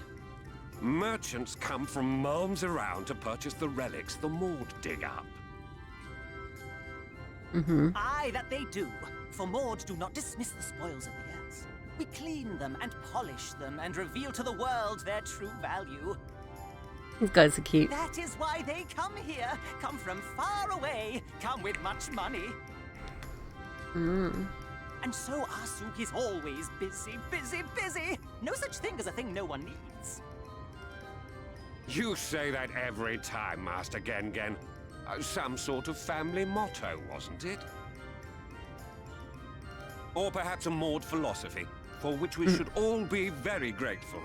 Merchants come from miles around to purchase the relics the Maud dig up. Aye, that they do. For Maud do not dismiss the spoils of the earth. We clean them and polish them and reveal to the world their true value. These guys are cute. That is why they come here, come from far away, come with much money. Mm. And so our souk is always busy, busy, busy. No such thing as a thing no one needs. You say that every time, Master Gengen. Some sort of family motto, wasn't it? Or perhaps a Maud philosophy, for which we should all be very grateful.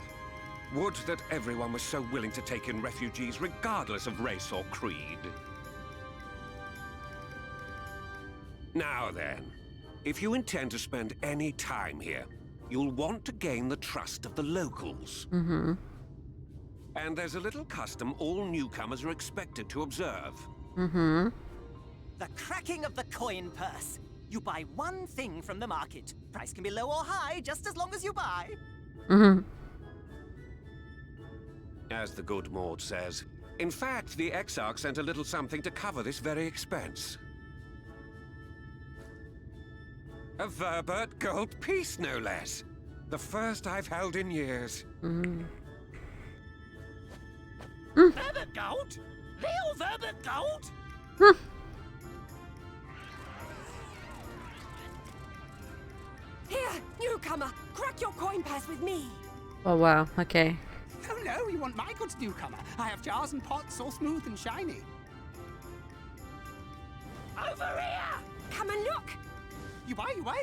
Would that everyone was so willing to take in refugees regardless of race or creed. Now then, if you intend to spend any time here, you'll want to gain the trust of the locals. Mm-hmm. And there's a little custom all newcomers are expected to observe. Mm-hmm. The cracking of the coin purse. You buy one thing from the market. Price can be low or high, just as long as you buy. Mm-hmm. As the good Maud says. In fact, the Exarch sent a little something to cover this very expense. A Verbert gold piece, no less. The first I've held in years. Mm. Verbert gold? Real Verbert gold? Here, newcomer, crack your coin purse with me. Oh wow, okay. Oh no, you want my goods, newcomer. I have jars and pots all smooth and shiny. Over here! Come and look. You buy, you buy.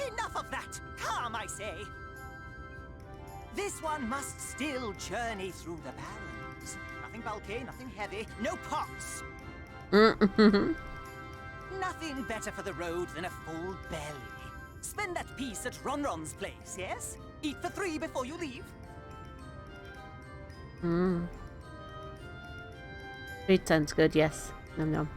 Enough of that! Harm, I say! This one must still journey through the barrens. Nothing bulky, nothing heavy, no pots. Nothing better for the road than a full belly. Spend that piece at Ronron's place, yes? Eat for 3 before you leave. Mm. Food sounds good, yes. Nom nom.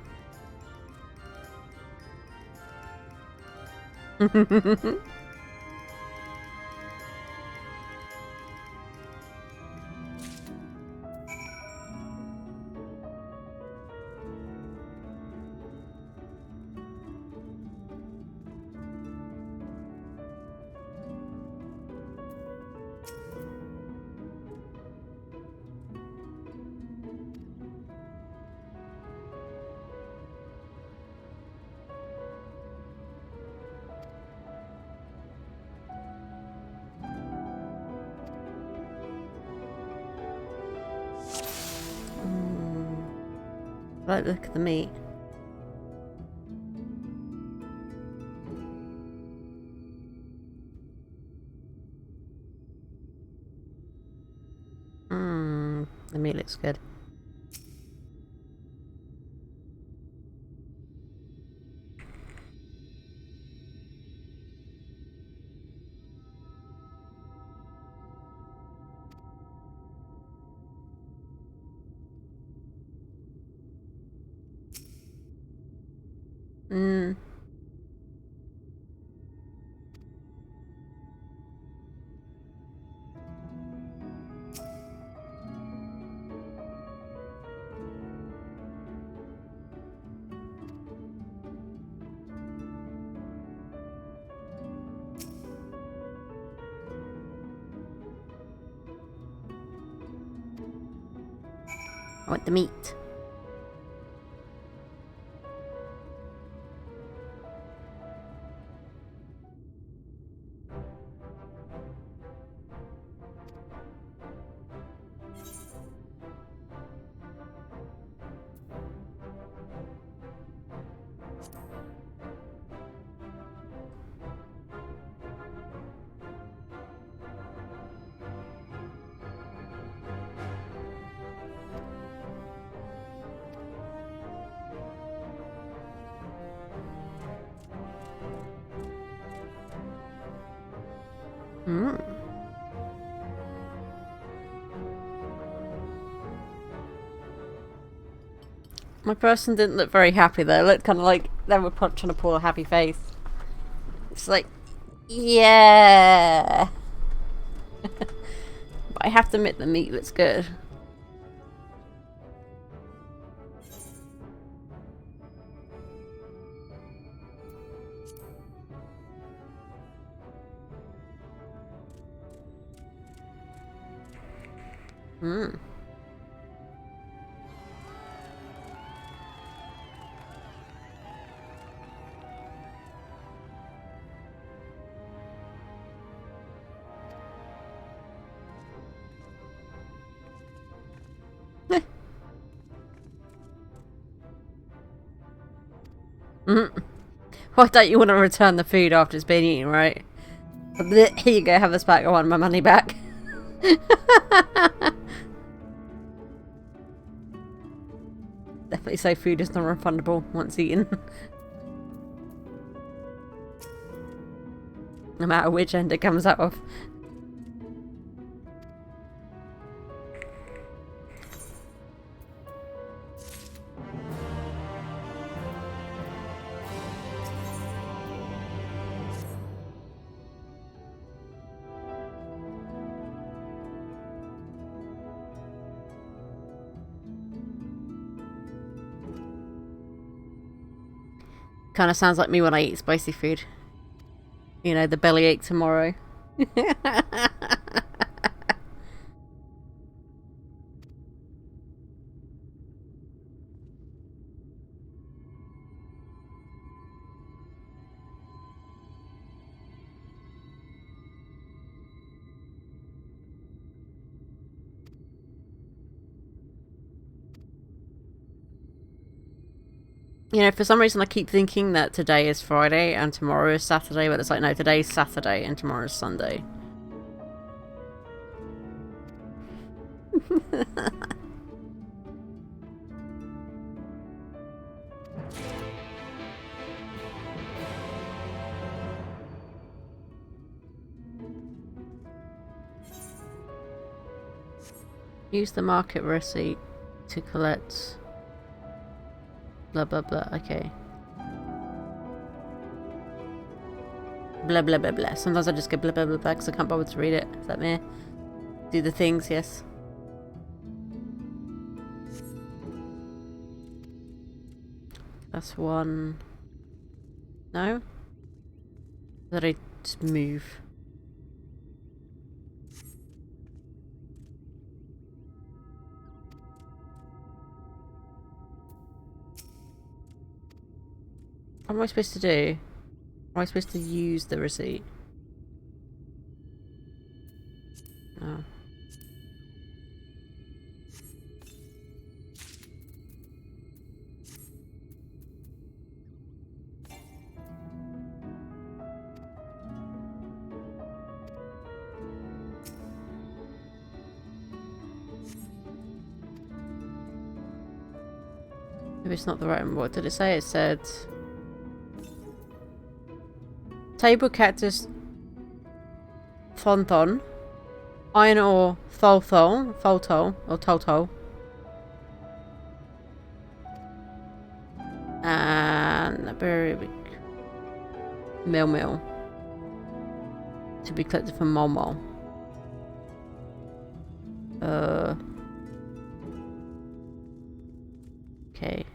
I like the look of the meat. The meat looks good. I want the meat. My person didn't look very happy though. It looked kind of like they were trying to pull a happy face. It's like, yeah. But I have to admit the meat looks good. Why don't you want to return the food after it's been eaten, right? Here you go, have this back, I want my money back. Definitely say food is not refundable once eaten. No matter which end it comes out of. Kind of sounds like me when I eat spicy food. You know, the bellyache tomorrow. You know, for some reason I keep thinking that today is Friday and tomorrow is Saturday, but it's like, no, today's Saturday and tomorrow's Sunday. Use the market receipt to collect... blah blah blah, okay. Blah blah blah blah. Sometimes I just go blah blah blah blah because I can't bother to read it. Is that me? Do the things, yes. That's one. No? That I just move. What am I supposed to do? Am I supposed to use the receipt? No. Maybe it's not the right one. What did it say? It said... Table cactus... Fonthon. Iron ore Tholthol. Tholtol. Or Toltol. And a very big... Mill. To be collected from Mol. Okay.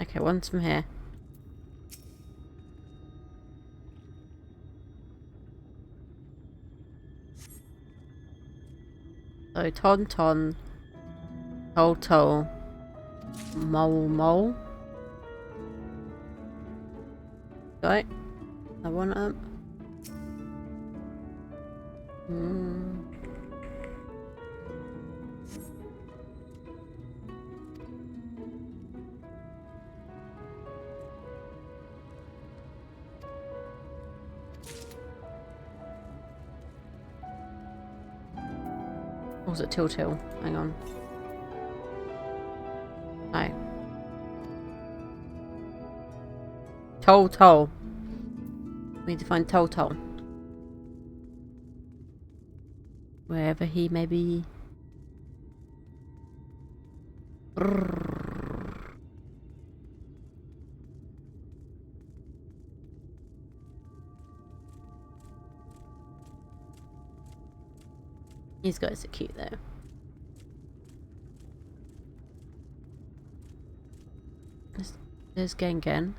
Okay, one's from here. So Ton, Tol, Mol. Right. I want up. Or was it Till? Hang on. No. Tol. We need to find Tol. Wherever he may be. These guys are cute though. There's Gengen.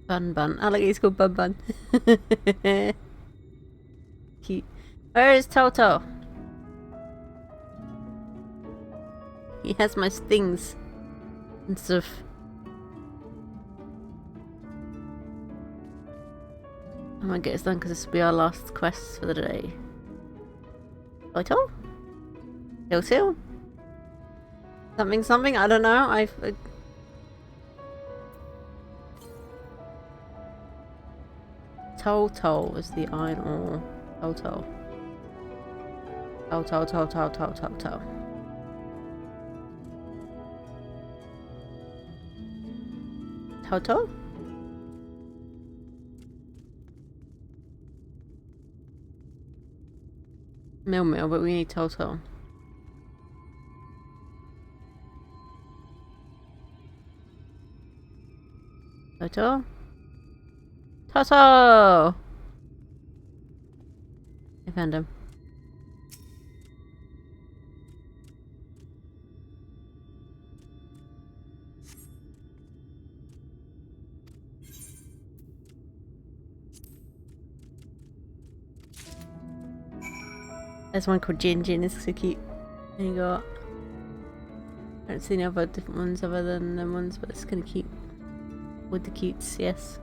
Bun. I like he's called Bun. Cute. Where is Toto? He has my stings and stuff. I might get this done because this will be our last quest for the day. Toto? Till? Something? I don't know. Tol is the iron ore. Tol. Toto? Mill, but we need Toto. Toto? I found him. There's one called Jin. It's so cute. And you got... I don't see any other different ones other than them ones, but it's kind of cute. With the cutes, yes.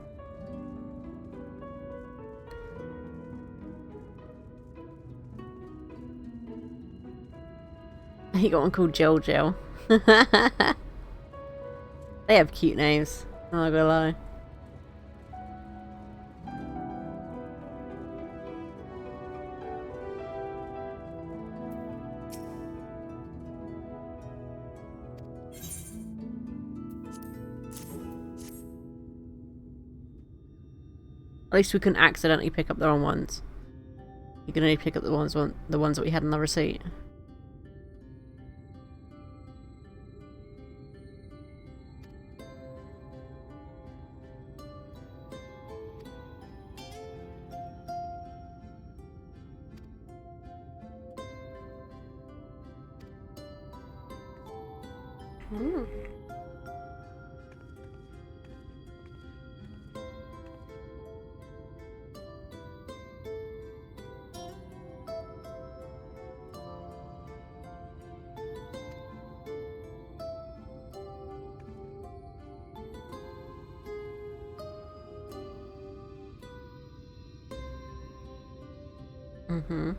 You got one called Gel. They have cute names, I'm not gonna lie. At least we couldn't accidentally pick up the wrong ones. You can only pick up the ones that we had on the receipt. Mm-hmm.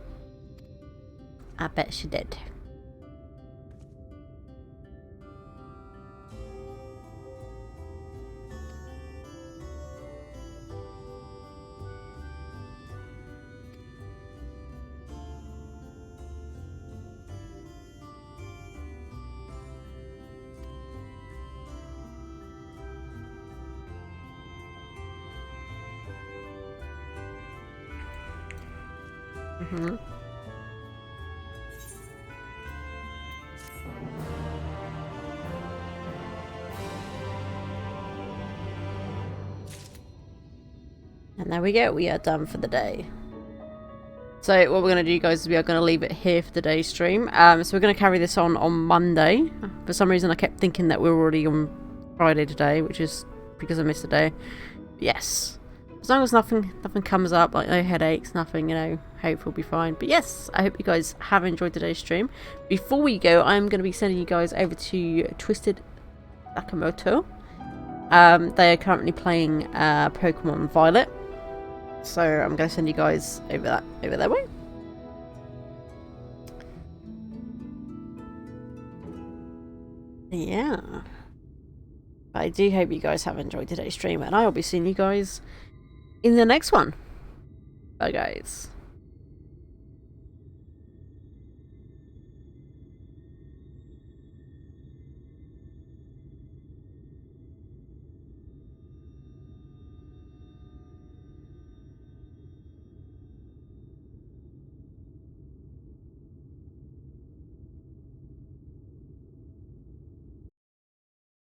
I bet she did. Mm-hmm. And there we go, we are done for the day. So what we're going to do, guys, is we are going to leave it here for today's stream. So we're going to carry this on Monday. For some reason I kept thinking that we were already on Friday today, which is because I missed a day. But yes, as long as nothing comes up, like no headaches, nothing, you know, hope we'll be fine. But yes, I hope you guys have enjoyed today's stream. Before we go, I'm going to be sending you guys over to Twisted Sakamoto. They are currently playing Pokemon Violet. So I'm going to send you guys over that way. Yeah. I do hope you guys have enjoyed today's stream, and I will be seeing you guys in the next one. Bye, guys.